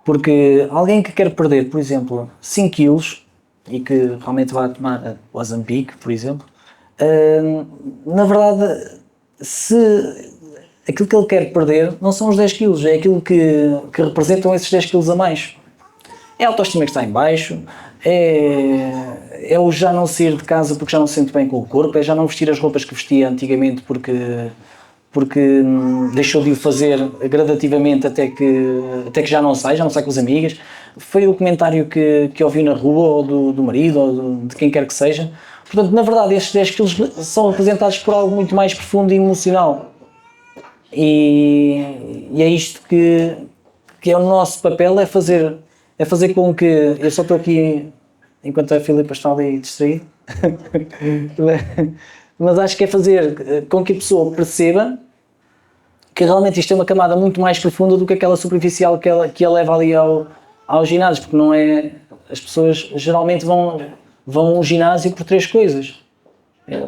Porque alguém que quer perder, por exemplo, 5 quilos e que realmente vai tomar o Ozempic, por exemplo, na verdade, se aquilo que ele quer perder não são os 10 quilos, é aquilo que representam esses 10 quilos a mais. É a autoestima que está em baixo, é o já não sair de casa porque já não se sente bem com o corpo, é já não vestir as roupas que vestia antigamente porque deixou de o fazer gradativamente até que já não sai com as amigas. Foi o comentário que ouviu na rua, ou do marido, ou de quem quer que seja. Portanto, na verdade, estes 10 quilos são representados por algo muito mais profundo e emocional. E é isto que é o nosso papel, é fazer com que... Eu só estou aqui, enquanto a Filipa está ali distraída, mas acho que é fazer com que a pessoa perceba que realmente isto é uma camada muito mais profunda do que aquela superficial que a leva ali ao ginásio, porque não é... As pessoas geralmente vão ao ginásio por 3 coisas,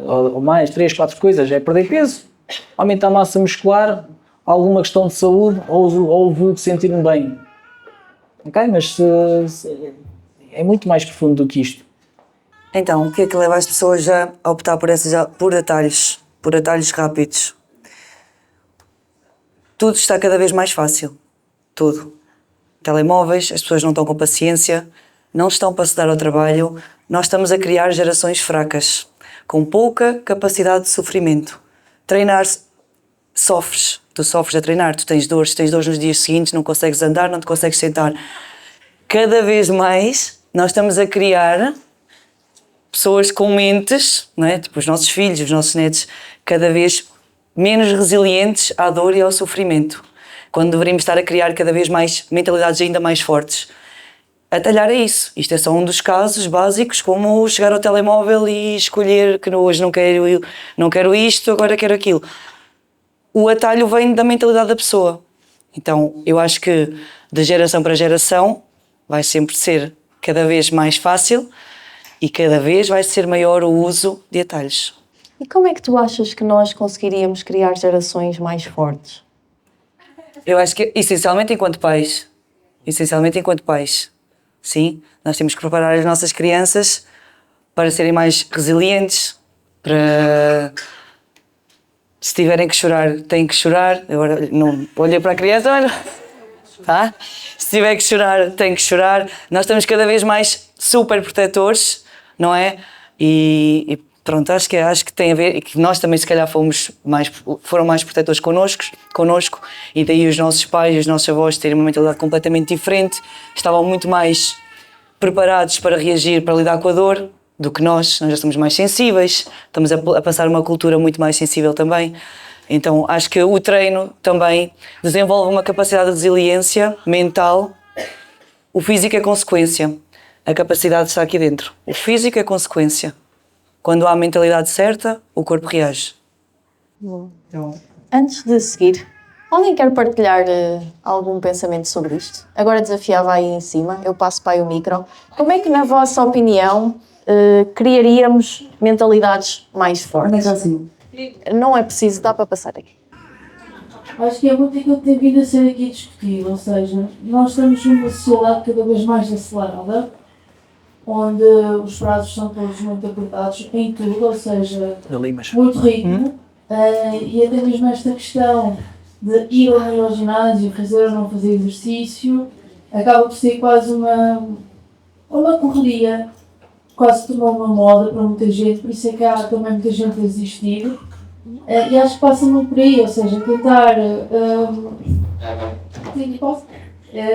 ou mais, 3, 4 coisas: é perder peso, aumentar a massa muscular, alguma questão de saúde ou o vulgo sentir-me bem. Ok? Mas é muito mais profundo do que isto. Então, o que é que leva as pessoas a optar por atalhos rápidos? tudo está cada vez mais fácil. Tudo. Telemóveis, as pessoas não estão com paciência, não estão para se dar ao trabalho. Nós estamos a criar gerações fracas, com pouca capacidade de sofrimento. Treinar, sofres. Tu sofres a treinar, tu tens dores nos dias seguintes, não consegues andar, não te consegues sentar. Cada vez mais nós estamos a criar pessoas com mentes, não é? Tipo os nossos filhos, os nossos netos, cada vez menos resilientes à dor e ao sofrimento, quando deveríamos estar a criar cada vez mais mentalidades ainda mais fortes. Atalhar é isso. Isto é só um dos casos básicos, como chegar ao telemóvel e escolher que hoje não quero isto, agora quero aquilo. O atalho vem da mentalidade da pessoa. Então, eu acho que de geração para geração vai sempre ser cada vez mais fácil e cada vez vai ser maior o uso de atalhos. E como é que tu achas que nós conseguiríamos criar gerações mais fortes? Eu acho que essencialmente enquanto pais. Sim, nós temos que preparar as nossas crianças para serem mais resilientes, para... Se tiverem que chorar, têm que chorar. Agora, não olhei para a criança, olha. Tá? Se tiver que chorar, tem que chorar. Nós estamos cada vez mais super protetores, não é? E pronto, acho que tem a ver, e que nós também se calhar foram mais protetores connosco, e daí os nossos pais e os nossos avós terem uma mentalidade completamente diferente, estavam muito mais preparados para reagir, para lidar com a dor, do que nós já somos mais sensíveis, estamos a passar uma cultura muito mais sensível também. Então acho que o treino também desenvolve uma capacidade de resiliência mental. O físico é consequência, a capacidade está aqui dentro. O físico é consequência. Quando há a mentalidade certa, o corpo reage. Então, antes de seguir, alguém quer partilhar algum pensamento sobre isto? Agora desafiava aí em cima, eu passo para aí o micro. Como é que, na vossa opinião, criaríamos mentalidades mais fortes? Não é preciso, dá para passar aqui. Acho que é muito aquilo que tem vindo a ser aqui discutido, ou seja, nós estamos numa sociedade cada vez mais acelerada, onde os prazos são todos muito apertados em tudo, ou seja, muito ritmo, e até mesmo esta questão de ir ou não ir ao ginásio, fazer ou não fazer exercício, acaba por ser quase uma correria, quase tornou uma moda para muita gente, por isso é que há também muita gente a desistir. E acho que passa muito por aí, ou seja,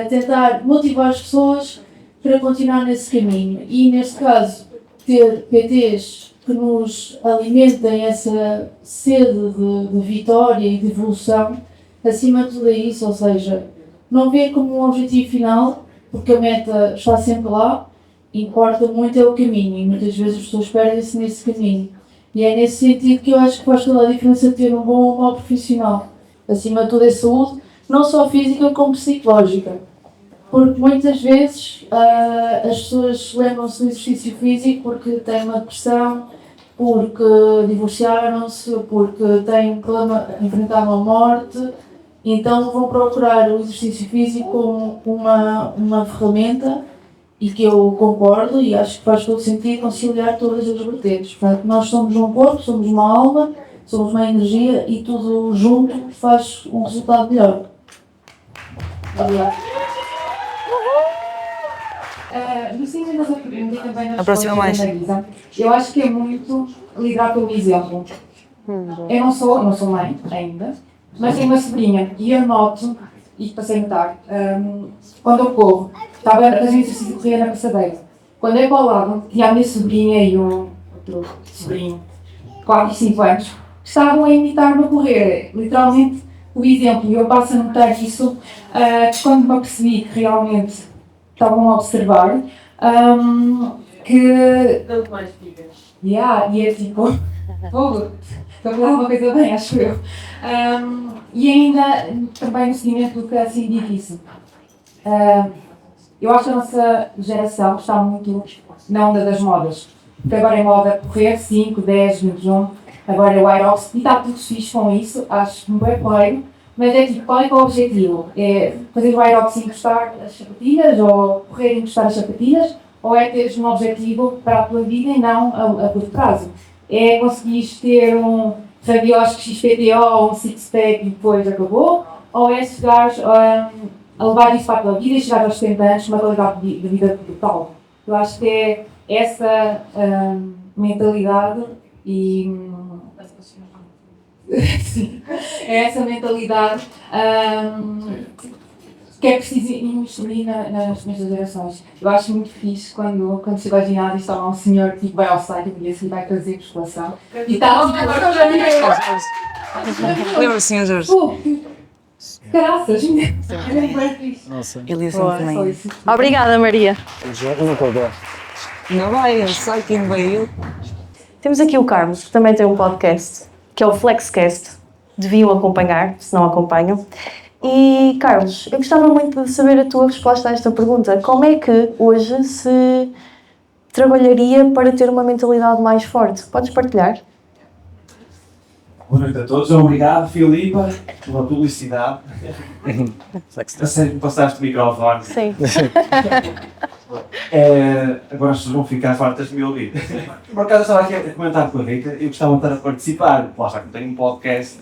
tentar motivar as pessoas para continuar nesse caminho e, neste caso, ter PTs que nos alimentem essa sede de vitória e de evolução, acima de tudo é isso, ou seja, não ver como um objetivo final, porque a meta está sempre lá, importa muito é o caminho e muitas vezes as pessoas perdem-se nesse caminho. E é nesse sentido que eu acho que faz toda a diferença ter um bom ou um mau profissional. Acima de tudo é saúde, não só física como psicológica. Porque muitas vezes as pessoas lembram-se do exercício físico porque têm uma depressão, porque divorciaram-se, porque têm um problema, enfrentaram a morte, então vão procurar o exercício físico como uma ferramenta, e que eu concordo e acho que faz todo sentido conciliar todas as vertentes. Portanto, nós somos um corpo, somos uma alma, somos uma energia e tudo junto faz um resultado melhor. Obrigada. No seguimento dessa pergunta e também na Aproxima mais. Eu acho que é muito liderar pelo exemplo. Eu não sou mãe ainda, mas tenho uma sobrinha e eu noto, e passei a notar, quando eu corro, estava a fazer um exercício de correr na passadeira. Quando eu para o lado, tinha a minha sobrinha e um outro sobrinho, 4 e 5 anos, estavam a imitar-me a correr, literalmente o exemplo. E eu passo a notar isso quando me apercebi que realmente estavam a observar, que... e é tipo, estou a falar uma coisa bem, acho eu. E ainda também no seguimento do que é assim difícil. Eu acho que a nossa geração está muito na onda das modas. Porque agora é moda correr 5, 10, 21, agora é o Aerox, e está tudo fixe com isso, acho muito bem claro. Mas é tipo, qual é que é o objetivo? É fazer o Aerox encostar as sapatilhas, ou correr e encostar as sapatilhas, ou é teres um objetivo para a tua vida e não a curto prazo? É conseguires ter um rabiosque XPTO ou um six-pack e depois acabou? ou é chegares a levar isso para a tua vida e chegar aos 70 anos com uma qualidade de vida brutal. Eu acho que é essa mentalidade e sim, é essa mentalidade que é preciso investir nas gerações. Eu acho muito fixe quando chego ao ginásio e está lá um senhor que vai ao site e assim vai trazer musculação e está Lembra-se, Sr. Jorge? caraças! Nossa. Ele ia sempre Só bem. isso. Obrigada, Maria. Não vai, ele sabe quem veio. Temos aqui o Carlos, que também tem um podcast, que é o Flexcast. Deviam acompanhar, se não acompanham. E, Carlos, eu gostava muito de saber a tua resposta a esta pergunta. Como é que hoje se trabalharia para ter uma mentalidade mais forte? Podes partilhar? Boa noite a todos, obrigado Filipa pela publicidade. A sério que passaste o microfone. Sim. Agora as pessoas vão ficar fartas de me ouvir. Por acaso eu estava aqui a comentar com a Rita, eu gostava de estar a participar, lá está que tenho um podcast.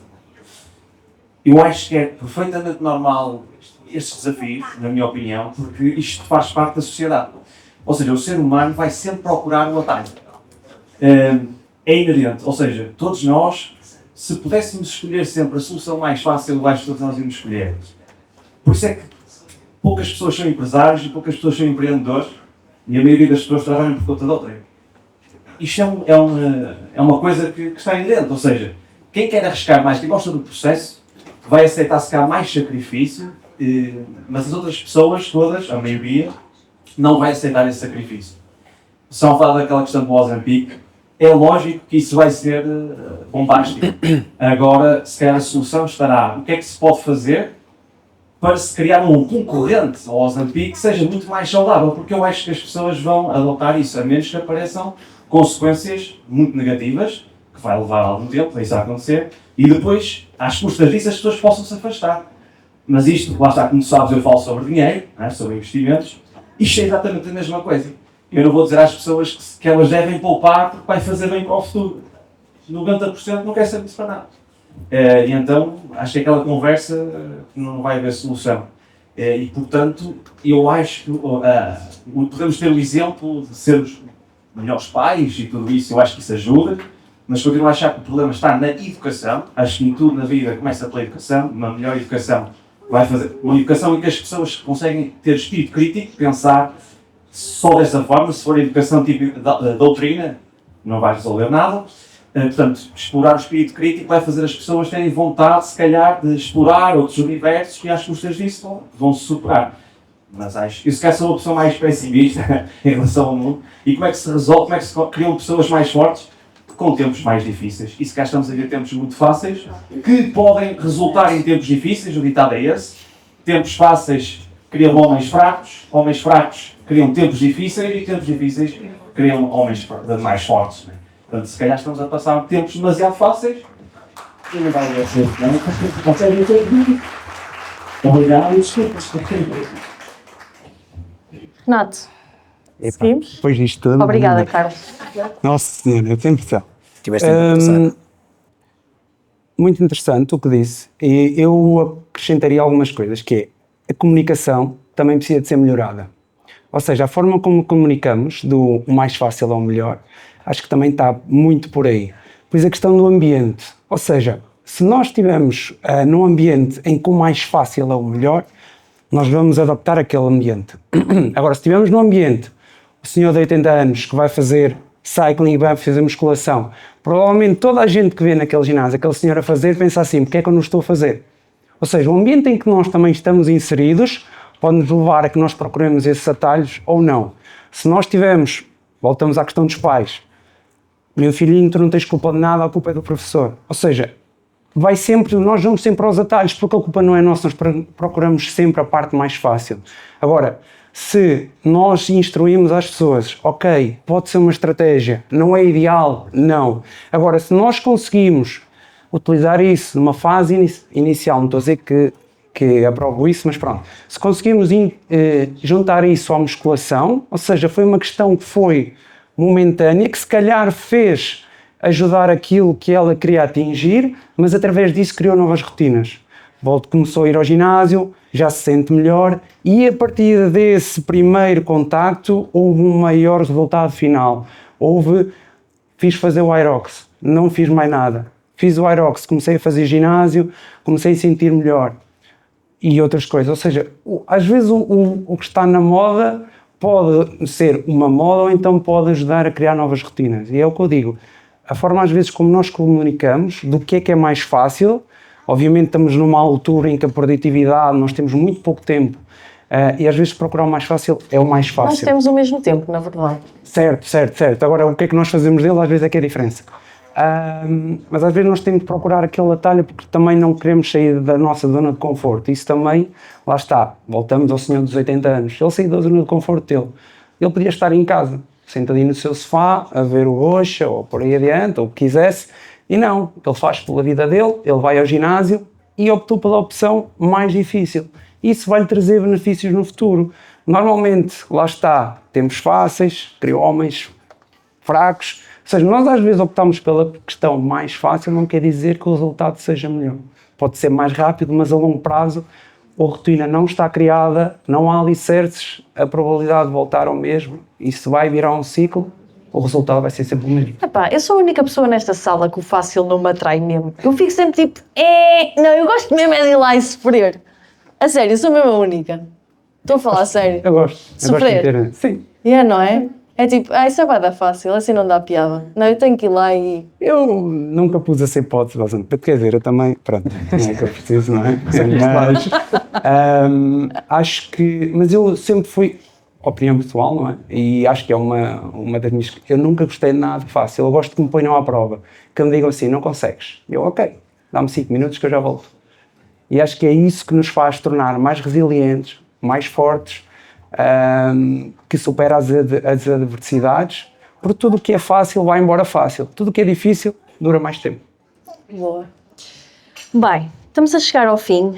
Eu acho que é perfeitamente normal estes desafios, na minha opinião, porque isto faz parte da sociedade. Ou seja, o ser humano vai sempre procurar o atalho. É inerente, ou seja, todos nós, se pudéssemos escolher sempre a solução mais fácil, eu acho que todos nós íamos escolher. Por isso é que poucas pessoas são empresários e poucas pessoas são empreendedores e a maioria das pessoas trabalham por conta de outra. Isto é uma coisa que está inerente, ou seja, quem quer arriscar mais, quem gosta do processo, vai aceitar se calhar mais sacrifício, mas as outras pessoas todas, a maioria, não vai aceitar esse sacrifício. Só falar daquela questão do Ozempic, é lógico que isso vai ser bombástico. Agora, se calhar a solução estará, o que é que se pode fazer para se criar um concorrente ao Ozempic que seja muito mais saudável, porque eu acho que as pessoas vão adotar isso, a menos que apareçam consequências muito negativas, que vai levar algum tempo a isso a acontecer, e depois, às custas disso, as pessoas possam se afastar. Mas isto, lá está, como tu sabes, eu falo sobre dinheiro, né, sobre investimentos, isto é exatamente a mesma coisa. Eu não vou dizer às pessoas que elas devem poupar porque vai fazer bem para o futuro. 90% não quer saber disso para nada. E então, acho que aquela conversa não vai haver solução. E, portanto, eu acho que podemos ter o exemplo de sermos melhores pais e tudo isso, eu acho que isso ajuda, mas continuo a achar que o problema está na educação. Acho que em tudo na vida começa pela educação. Uma melhor educação vai fazer uma educação em que as pessoas conseguem ter espírito crítico, pensar só dessa forma. Se for educação tipo da doutrina, não vai resolver nada. Portanto, explorar o espírito crítico vai fazer as pessoas terem vontade, se calhar, de explorar outros universos e às custas disso vão se superar. Mas acho que se calhar sou uma pessoa mais pessimista em relação ao mundo. E como é que se resolve, como é que se criam pessoas mais fortes? Com tempos mais difíceis. E se calhar estamos a ver tempos muito fáceis, que podem resultar em tempos difíceis, o ditado é esse. Tempos fáceis criam homens fracos criam tempos difíceis e tempos difíceis criam homens mais fortes. Né? Portanto, se calhar estamos a passar tempos demasiado fáceis e não vai haver sempre, não é? Obrigado e desculpas. Renato, seguimos? Depois disto tudo. Obrigada, Carlos. Nossa Senhora, eu tenho impressão. Tiveste tempo de pensar. Muito interessante o que disse. E eu acrescentaria algumas coisas, que é a comunicação também precisa de ser melhorada. Ou seja, a forma como comunicamos, do mais fácil ao melhor, acho que também está muito por aí. Pois a questão do ambiente. Ou seja, se nós estivermos num ambiente em que o mais fácil é o melhor, nós vamos adaptar aquele ambiente. Agora, se estivermos num ambiente, o senhor de 80 anos que vai fazer cycling e vai fazer musculação, provavelmente toda a gente que vê naquele ginásio, aquele senhor a fazer, pensa assim, porque é que eu não estou a fazer? Ou seja, o ambiente em que nós também estamos inseridos pode nos levar a que nós procuremos esses atalhos ou não. Se nós tivermos, voltamos à questão dos pais, meu filhinho, tu não tens culpa de nada, a culpa é do professor. Ou seja, nós vamos sempre aos atalhos, porque a culpa não é nossa, nós procuramos sempre a parte mais fácil. Agora, se nós instruímos as pessoas, ok, pode ser uma estratégia, não é ideal, não. Agora, se nós conseguimos utilizar isso numa fase inicial, não estou a dizer que aprovo isso, mas pronto, se conseguimos juntar isso à musculação, ou seja, foi uma questão que foi momentânea, que se calhar fez ajudar aquilo que ela queria atingir, mas através disso criou novas rotinas. começou a ir ao ginásio, já se sente melhor e a partir desse primeiro contacto houve um maior resultado final. Fiz fazer o Aerox, não fiz mais nada. Fiz o Aerox, comecei a fazer ginásio, comecei a sentir melhor e outras coisas. Ou seja, às vezes o que está na moda pode ser uma moda ou então pode ajudar a criar novas rotinas. E é o que eu digo, a forma às vezes como nós comunicamos, do que é mais fácil. Obviamente estamos numa altura em que a produtividade, nós temos muito pouco tempo e às vezes procurar o mais fácil é o mais fácil. Nós temos o mesmo tempo, na verdade. Certo. Agora, o que é que nós fazemos dele às vezes é que é a diferença. Mas às vezes nós temos de procurar aquele atalho porque também não queremos sair da nossa zona de conforto. Isso também, lá está, voltamos ao senhor dos 80 anos. Ele saiu da zona de conforto dele. Ele podia estar em casa, sentadinho no seu sofá, a ver o Rocha ou por aí adiante, ou o que quisesse. E não, ele faz pela vida dele, ele vai ao ginásio e optou pela opção mais difícil. Isso vai-lhe trazer benefícios no futuro. Normalmente, lá está, tempos fáceis, criam homens fracos. Ou seja, nós às vezes optamos pela questão mais fácil, não quer dizer que o resultado seja melhor. Pode ser mais rápido, mas a longo prazo a rotina não está criada, não há alicerces, a probabilidade de voltar ao mesmo, isso vai virar um ciclo, o resultado vai ser sempre o mesmo. Epá, eu sou a única pessoa nesta sala que o fácil não me atrai mesmo. Eu fico sempre tipo, não, eu gosto mesmo é de ir lá e sofrer. A sério, eu sou mesmo a única. Estou a falar a sério. Eu gosto de Sofrer. ter. Sim. Não é? É tipo, isso é vai dar fácil, assim não dá piada. Não, eu tenho que ir lá e... Eu nunca pus essa hipótese, quer dizer, eu também, pronto, não é que eu preciso, não é? Mas, acho que, mas eu sempre fui, opinião pessoal, não é? E acho que é uma das minhas, eu nunca gostei de nada fácil, eu gosto que me ponham à prova, que me digam assim, não consegues. Eu, ok, dá-me 5 minutos que eu já volto. E acho que é isso que nos faz tornar mais resilientes, mais fortes, que supera as adversidades, porque tudo o que é fácil vai embora fácil, tudo o que é difícil dura mais tempo. Boa. Bem, estamos a chegar ao fim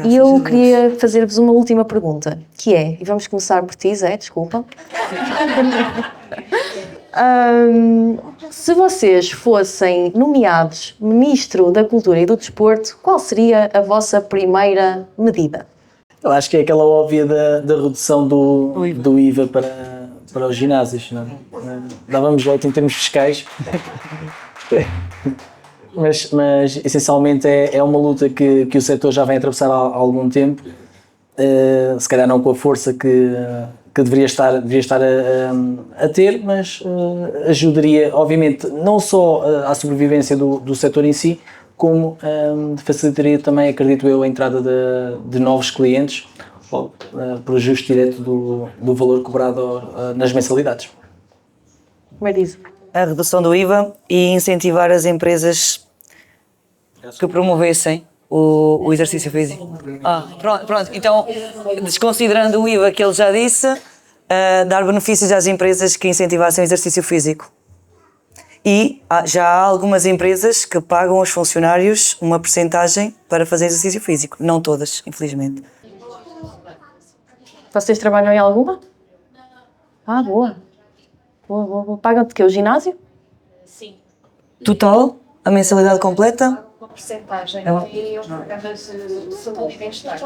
e eu queria fazer-vos uma última pergunta, que é, e vamos começar por ti, Zé, desculpa. Se vocês fossem nomeados Ministro da Cultura e do Desporto, qual seria a vossa primeira medida? Eu acho que é aquela óbvia da redução do IVA para os ginásios. Não é? Dávamos jeito em termos fiscais, mas essencialmente é uma luta que o setor já vem a atravessar há algum tempo, se calhar não com a força que deveria estar a ter, mas ajudaria, obviamente, não só à sobrevivência do setor em si, como facilitaria também, acredito eu, a entrada de novos clientes por ajuste direto do valor cobrado nas mensalidades. Marisa. A redução do IVA e incentivar as empresas que promovessem o exercício físico. Pronto. Então, desconsiderando o IVA que ele já disse, dar benefícios às empresas que incentivassem o exercício físico. E já há algumas empresas que pagam aos funcionários uma percentagem para fazer exercício físico. Não todas, infelizmente. Vocês trabalham em alguma? Boa. Boa. Pagam-te o quê? O ginásio? Sim. Total, a mensalidade completa? Uma porcentagem e os programas de saúde e bem-estar.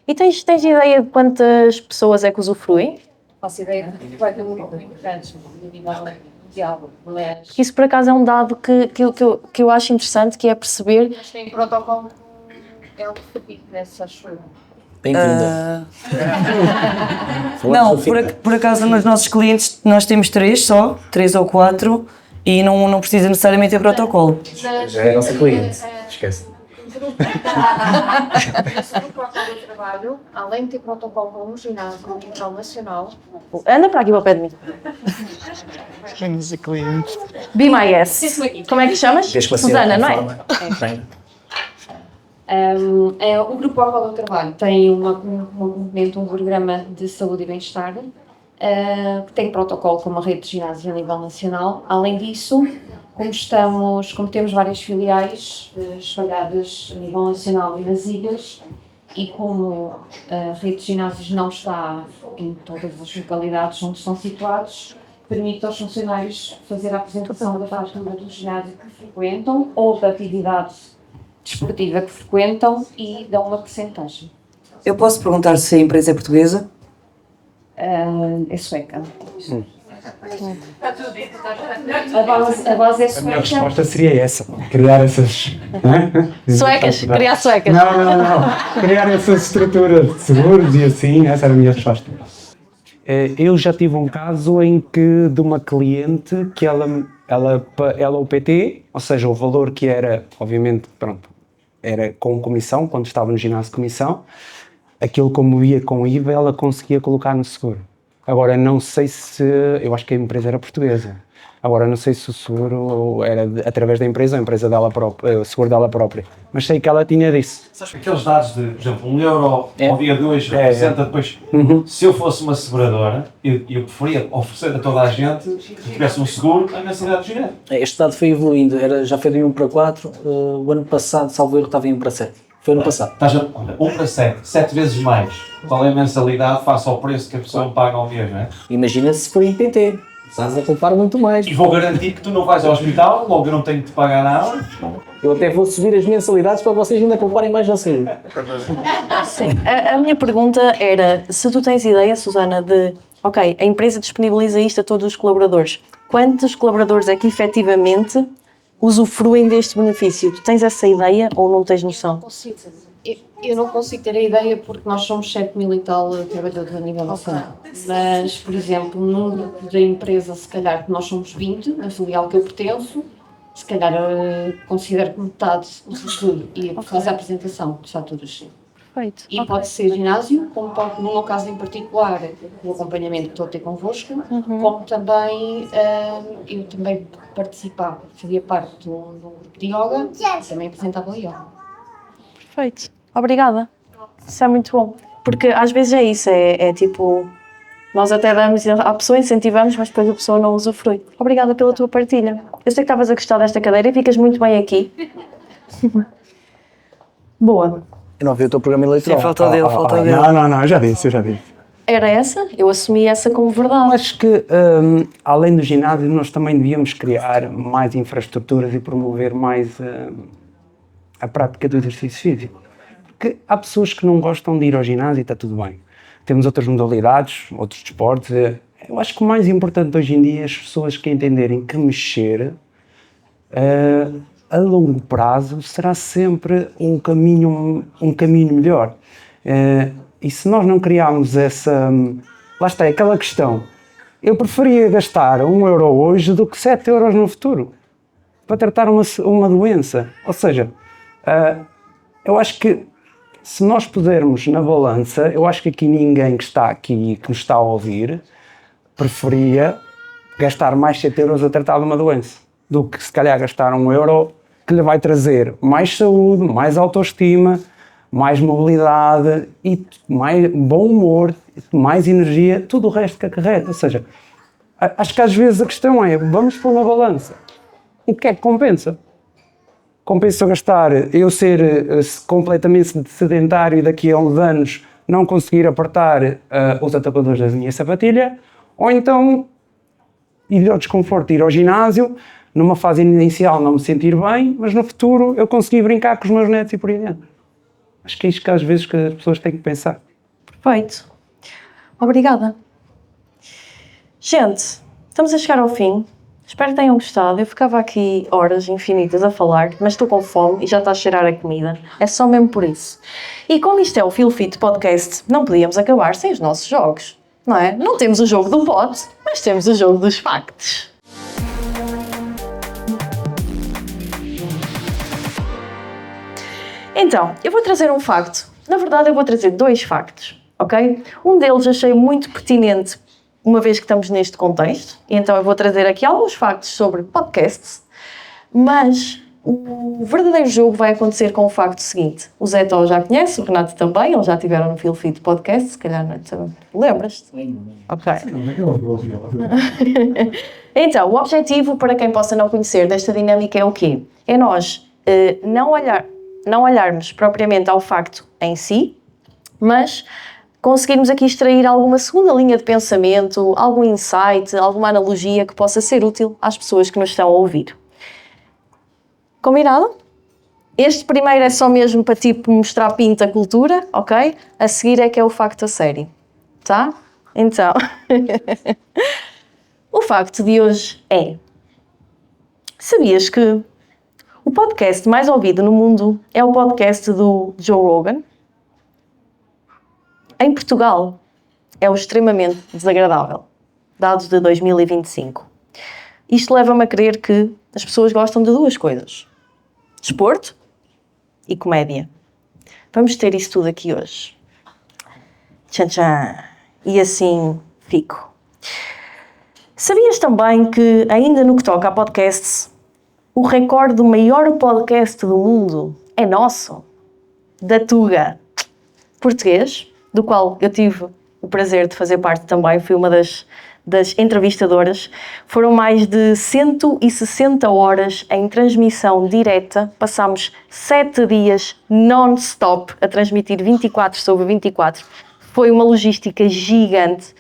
E tens ideia de quantas pessoas é que usufruem? Faço ideia que vai ter muito importante no nível mundial, mas... Isso por acaso é um dado que eu acho interessante, que é perceber... Mas tem protocolo, é um defeito nessa chuva. Bem-vinda. Não, por acaso nos nossos clientes nós temos 3 ou 4 e não precisa necessariamente ter protocolo. Já é a nossa cliente, esquece. Esse protocolo de trabalho, além de ter protocolo no ginásio a nível nacional... Anda para aqui para o pé de mim. Be my guest. Como é que chamas? Susana, não é? O Grupo Protocolo do Trabalho tem um programa de saúde e bem-estar, que tem protocolo com uma rede de ginásios a nível nacional. Além disso, como temos várias filiais espalhadas a nível nacional e nas ilhas, e como a rede de ginásios não está em todas as localidades onde estão situados, permite aos funcionários fazer a apresentação da fatura do ginásio que frequentam ou da atividade desportiva que frequentam e dão uma percentagem. Eu posso perguntar se a empresa é portuguesa? É sueca. A base é A minha sueca. resposta seria essa, criar essas... Suecas, criar suecas. Não. Criar essas estruturas de seguros e assim, essa era a minha resposta. Eu já tive um caso em que, de uma cliente, que ela o PT, ou seja, o valor que era, obviamente, pronto, era com comissão, quando estava no ginásio de comissão, aquilo como ia com IVA, ela conseguia colocar no seguro. Agora, não sei se... Eu acho que a empresa era portuguesa. Agora, não sei se o seguro era através da empresa ou a empresa dela própria, o seguro dela própria. Mas sei que ela tinha disso. Sabes que aqueles dados de, por exemplo, €1 ao dia de hoje representa depois... Se eu fosse uma seguradora, eu preferia oferecer a toda a gente que tivesse um seguro a mensalidade do ginásio. Este dado foi evoluindo, já foi de 1 para 4, o ano passado, salvo erro, estava em 1 para 7. Foi ano passado. Estás a, olha, 1 para 7 vezes mais. Qual é a mensalidade face ao preço que a pessoa paga ao mês, não é? Imagina se for em PT. Estás a poupar muito mais. E vou garantir que tu não vais ao hospital, logo eu não tenho que te pagar nada. Eu até vou subir as mensalidades para vocês ainda pouparem mais na saúde. Sim. A minha pergunta era, se tu tens ideia, Susana, de, ok, a empresa disponibiliza isto a todos os colaboradores. Quantos colaboradores é que efetivamente usufruem deste benefício? Tu tens essa ideia ou não tens noção? Eu não consigo ter a ideia porque nós somos 7.000 e tal trabalhadores a nível nacional. Mas, por exemplo, no grupo da empresa, se calhar que nós somos 20, na filial que eu pertenço, se calhar considero que metade usufrui e faz a apresentação, está tudo assim. Perfeito. E pode ser ginásio, como pode, no meu caso em particular, o acompanhamento que estou a ter convosco, como também eu também participava, fazia parte de um grupo de yoga e também apresentava yoga. Perfeito. Obrigada. Isso é muito bom. Porque às vezes é isso, é tipo, nós até damos à pessoa, incentivamos, mas depois a pessoa não usufrui. Obrigada pela tua partilha. Eu sei que estavas a gostar desta cadeira e ficas muito bem aqui. Boa. Eu não vi o teu programa eleitoral. Sim, falta dele, falta dele. Não, eu já disse. Era essa? Eu assumi essa como verdade. Acho que, além do ginásio, nós também devíamos criar mais infraestruturas e promover mais a prática do exercício físico. Porque há pessoas que não gostam de ir ao ginásio e está tudo bem. Temos outras modalidades, outros desportos. Eu acho que o mais importante hoje em dia é as pessoas que entenderem que mexer a longo prazo será sempre um caminho melhor. E se nós não criarmos essa... Lá está, é aquela questão. Eu preferia gastar €1 hoje do que €7 no futuro para tratar uma doença. Ou seja, eu acho que se nós pusermos na balança, eu acho que aqui ninguém que está aqui, que nos está a ouvir, preferia gastar mais €7 a tratar de uma doença do que se calhar gastar €1 que lhe vai trazer mais saúde, mais autoestima, mais mobilidade e mais bom humor, mais energia, tudo o resto que acarreta. Ou seja, acho que às vezes a questão é, vamos pôr uma balança. O que é que compensa? Compensa gastar, eu ser completamente sedentário e daqui a uns anos não conseguir apertar os atapadores da minha sapatilha, ou então ir ao desconforto, ir ao ginásio, numa fase inicial não me sentir bem, mas no futuro eu conseguir brincar com os meus netos e por aí dentro. Acho que é isto que às vezes que as pessoas têm que pensar. Perfeito. Obrigada. Gente, estamos a chegar ao fim. Espero que tenham gostado. Eu ficava aqui horas infinitas a falar, mas estou com fome e já está a cheirar a comida. É só mesmo por isso. E como isto é o Feel Fit Podcast, não podíamos acabar sem os nossos jogos, não é? Não temos o jogo do pote, mas temos o jogo dos factos. Então, eu vou trazer um facto. Na verdade, eu vou trazer 2 factos, ok? Um deles achei muito pertinente, uma vez que estamos neste contexto, e então eu vou trazer aqui alguns factos sobre podcasts, mas o verdadeiro jogo vai acontecer com o facto seguinte. O Zé Tó já conhece, o Renato também, eles já estiveram no Feel Fit Podcast, se calhar não te lembras-te? Ok. Então, o objetivo, para quem possa não conhecer desta dinâmica é o quê? É nós não olharmos propriamente ao facto em si, mas conseguirmos aqui extrair alguma segunda linha de pensamento, algum insight, alguma analogia que possa ser útil às pessoas que nos estão a ouvir. Combinado? Este primeiro é só mesmo para tipo mostrar pinta cultura, ok? A seguir é que é o facto a sério, tá? Então, o facto de hoje é: sabias que o podcast mais ouvido no mundo é o podcast do Joe Rogan? Em Portugal, é o extremamente desagradável. Dados de 2025. Isto leva-me a crer que as pessoas gostam de duas coisas: desporto e comédia. Vamos ter isso tudo aqui hoje. Tchan tchan. E assim fico. Sabias também que, ainda no que toca a podcasts, o recorde do maior podcast do mundo é nosso? Da Tuga. Português, do qual eu tive o prazer de fazer parte também, fui uma das entrevistadoras. Foram mais de 160 horas em transmissão direta. Passámos 7 dias non-stop a transmitir 24/24. Foi uma logística gigante.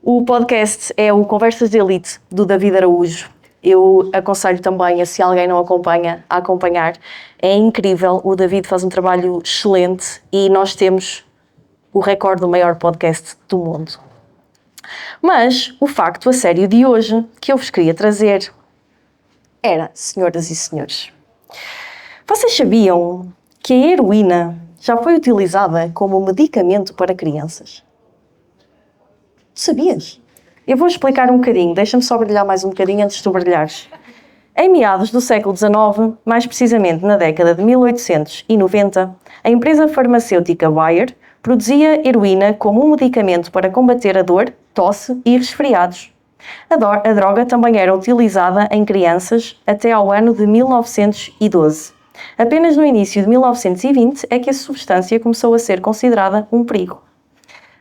O podcast é o Conversas de Elite, do David Araújo. Eu aconselho também, se alguém não acompanha, a acompanhar. É incrível, o David faz um trabalho excelente e nós temos o recorde do maior podcast do mundo. Mas o facto a sério de hoje que eu vos queria trazer era, senhoras e senhores, vocês sabiam que a heroína já foi utilizada como medicamento para crianças? Sabias? Eu vou explicar um bocadinho, deixa-me só brilhar mais um bocadinho antes de tu brilhares. Em meados do século XIX, mais precisamente na década de 1890, a empresa farmacêutica Bayer produzia heroína como um medicamento para combater a dor, tosse e resfriados. A droga também era utilizada em crianças até ao ano de 1912. Apenas no início de 1920 é que a substância começou a ser considerada um perigo,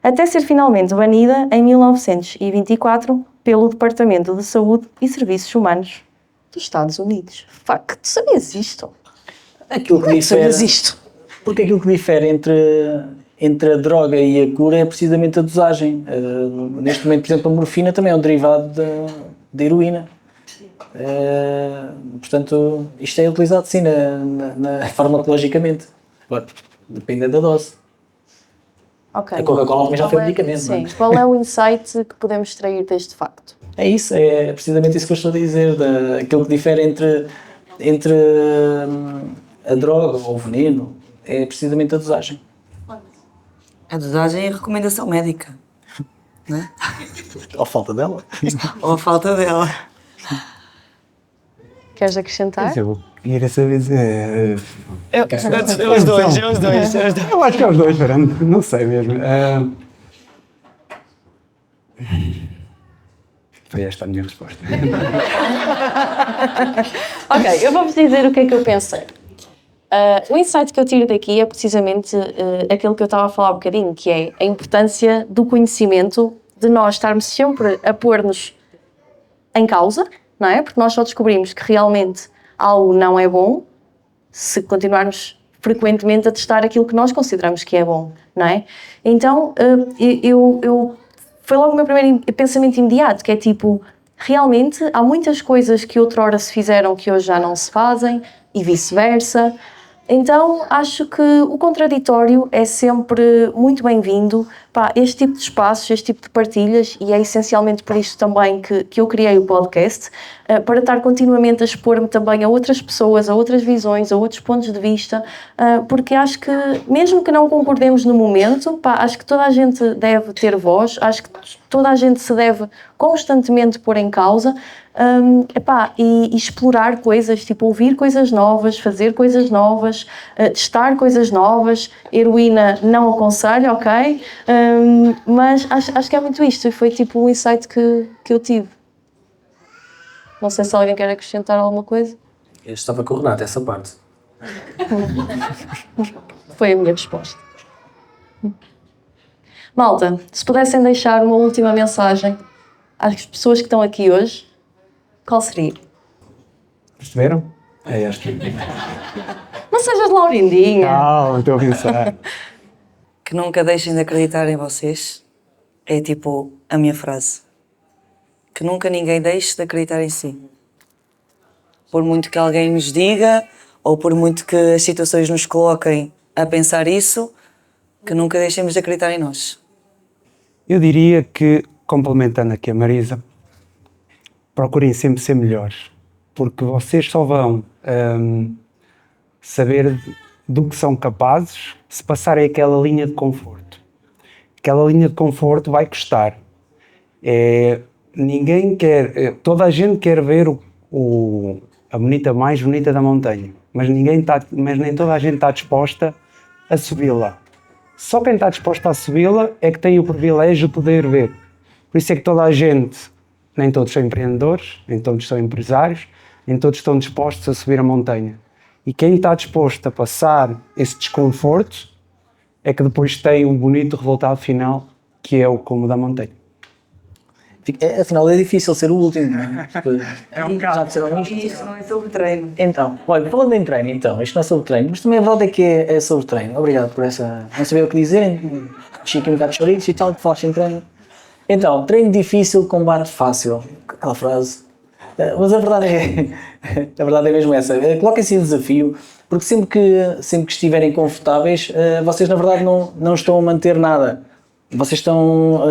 até ser finalmente banida em 1924 pelo Departamento de Saúde e Serviços Humanos dos Estados Unidos. Fuck, tu sabias isto? Aquilo que Sabias isto? Porque aquilo que difere entre a droga e a cura é precisamente a dosagem. Neste momento, por exemplo, a morfina também é um derivado da heroína. Portanto, isto é utilizado sim farmacologicamente. Agora, depende da dose. Okay. A Coca-Cola também já foi medicamento. Sim. Não é? Qual é o insight que podemos extrair deste facto? É isso, é precisamente isso que eu estou a dizer. Aquilo que difere entre a droga ou o veneno é precisamente a dosagem. A dosagem é a recomendação médica, não é? Ou falta dela. Ou a falta dela. Queres acrescentar? Eu queria saber se... Os dois. Eu acho que é os dois, Fernando. Não sei mesmo. Foi esta a minha resposta. Ok, eu vou-vos dizer o que é que eu pensei. O insight que eu tiro daqui é precisamente aquilo que eu estava a falar um bocadinho, que é a importância do conhecimento, de nós estarmos sempre a pôr-nos em causa, não é? Porque nós só descobrimos que realmente algo não é bom se continuarmos frequentemente a testar aquilo que nós consideramos que é bom, não é? Então, foi logo o meu primeiro pensamento imediato, que é tipo, realmente há muitas coisas que outrora se fizeram que hoje já não se fazem e vice-versa. Então, acho que o contraditório é sempre muito bem-vindo. Este tipo de espaços, este tipo de partilhas, e é essencialmente por isto também que eu criei o podcast, para estar continuamente a expor-me também a outras pessoas, a outras visões, a outros pontos de vista, porque acho que, mesmo que não concordemos no momento, acho que toda a gente deve ter voz, acho que toda a gente se deve constantemente pôr em causa, e explorar coisas, tipo ouvir coisas novas, fazer coisas novas, testar coisas novas. Heroína não aconselho, ok? Mas acho que é muito isto, e foi tipo um insight que eu tive. Não sei se alguém quer acrescentar alguma coisa. Eu estava com o Renato, essa parte. Foi a minha resposta. Malta, se pudessem deixar uma última mensagem às pessoas que estão aqui hoje, qual seria? Perceberam? É esta. Não sejas laurindinha. Não, estou a pensar. Que nunca deixem de acreditar em vocês. É tipo a minha frase. Que nunca ninguém deixe de acreditar em si. Por muito que alguém nos diga ou por muito que as situações nos coloquem a pensar isso, que nunca deixemos de acreditar em nós. Eu diria que, complementando aqui a Marisa, procurem sempre ser melhores, porque vocês só vão saber do que são capazes se passarem aquela linha de conforto. Aquela linha de conforto vai custar. Ninguém quer, toda a gente quer ver a bonita mais bonita da montanha, mas nem toda a gente está disposta a subi-la. Só quem está disposto a subi-la é que tem o privilégio de poder ver. Por isso é que toda a gente, nem todos são empreendedores, nem todos são empresários, nem todos estão dispostos a subir a montanha. E quem está disposto a passar esse desconforto é que depois tem um bonito resultado final, que é o cume da montanha. Afinal, é difícil ser o último, não é? É um bocado. Isso não é sobre treino. Então, olha, falando em treino, então, isto não é sobre treino, mas também a verdade é que é sobre treino. Obrigado por essa. Não sabia o que dizer, chique um bocado de chouriço e tal, que falaste em treino. Então, treino difícil, combate fácil. Aquela frase. Mas a verdade é mesmo essa. Coloquem-se em desafio, porque sempre que estiverem confortáveis, vocês na verdade não estão a manter nada. Vocês estão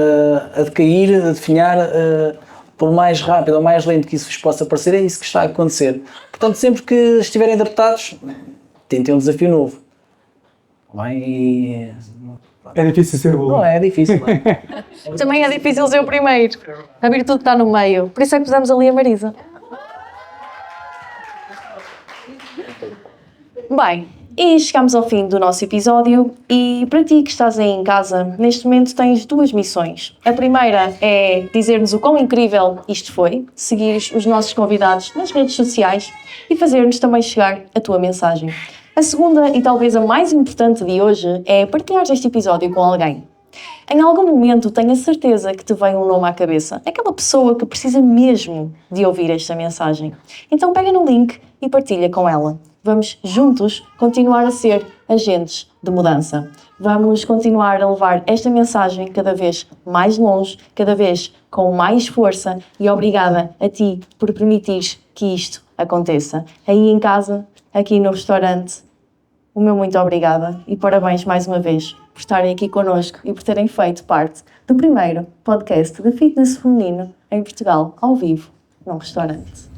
a decair, a definhar, por mais rápido ou mais lento que isso vos possa parecer, é isso que está a acontecer. Portanto, sempre que estiverem adaptados, tentem um desafio novo. Bem, É difícil ser bom. não é difícil. Não é? Também é difícil ser o primeiro. A virtude está no meio. Por isso é que pusemos ali a Marisa. Bem, e chegamos ao fim do nosso episódio e para ti que estás aí em casa, neste momento tens duas missões. A primeira é dizer-nos o quão incrível isto foi, seguir os nossos convidados nas redes sociais e fazer-nos também chegar a tua mensagem. A segunda e talvez a mais importante de hoje é partilhar este episódio com alguém. Em algum momento tenho a certeza que te vem um nome à cabeça, aquela pessoa que precisa mesmo de ouvir esta mensagem. Então pega no link e partilha com ela. Vamos juntos continuar a ser agentes de mudança. Vamos continuar a levar esta mensagem cada vez mais longe, cada vez com mais força e obrigada a ti por permitires que isto aconteça. Aí em casa, aqui no restaurante, o meu muito obrigada e parabéns mais uma vez por estarem aqui connosco e por terem feito parte do primeiro podcast de fitness feminino em Portugal, ao vivo, num restaurante.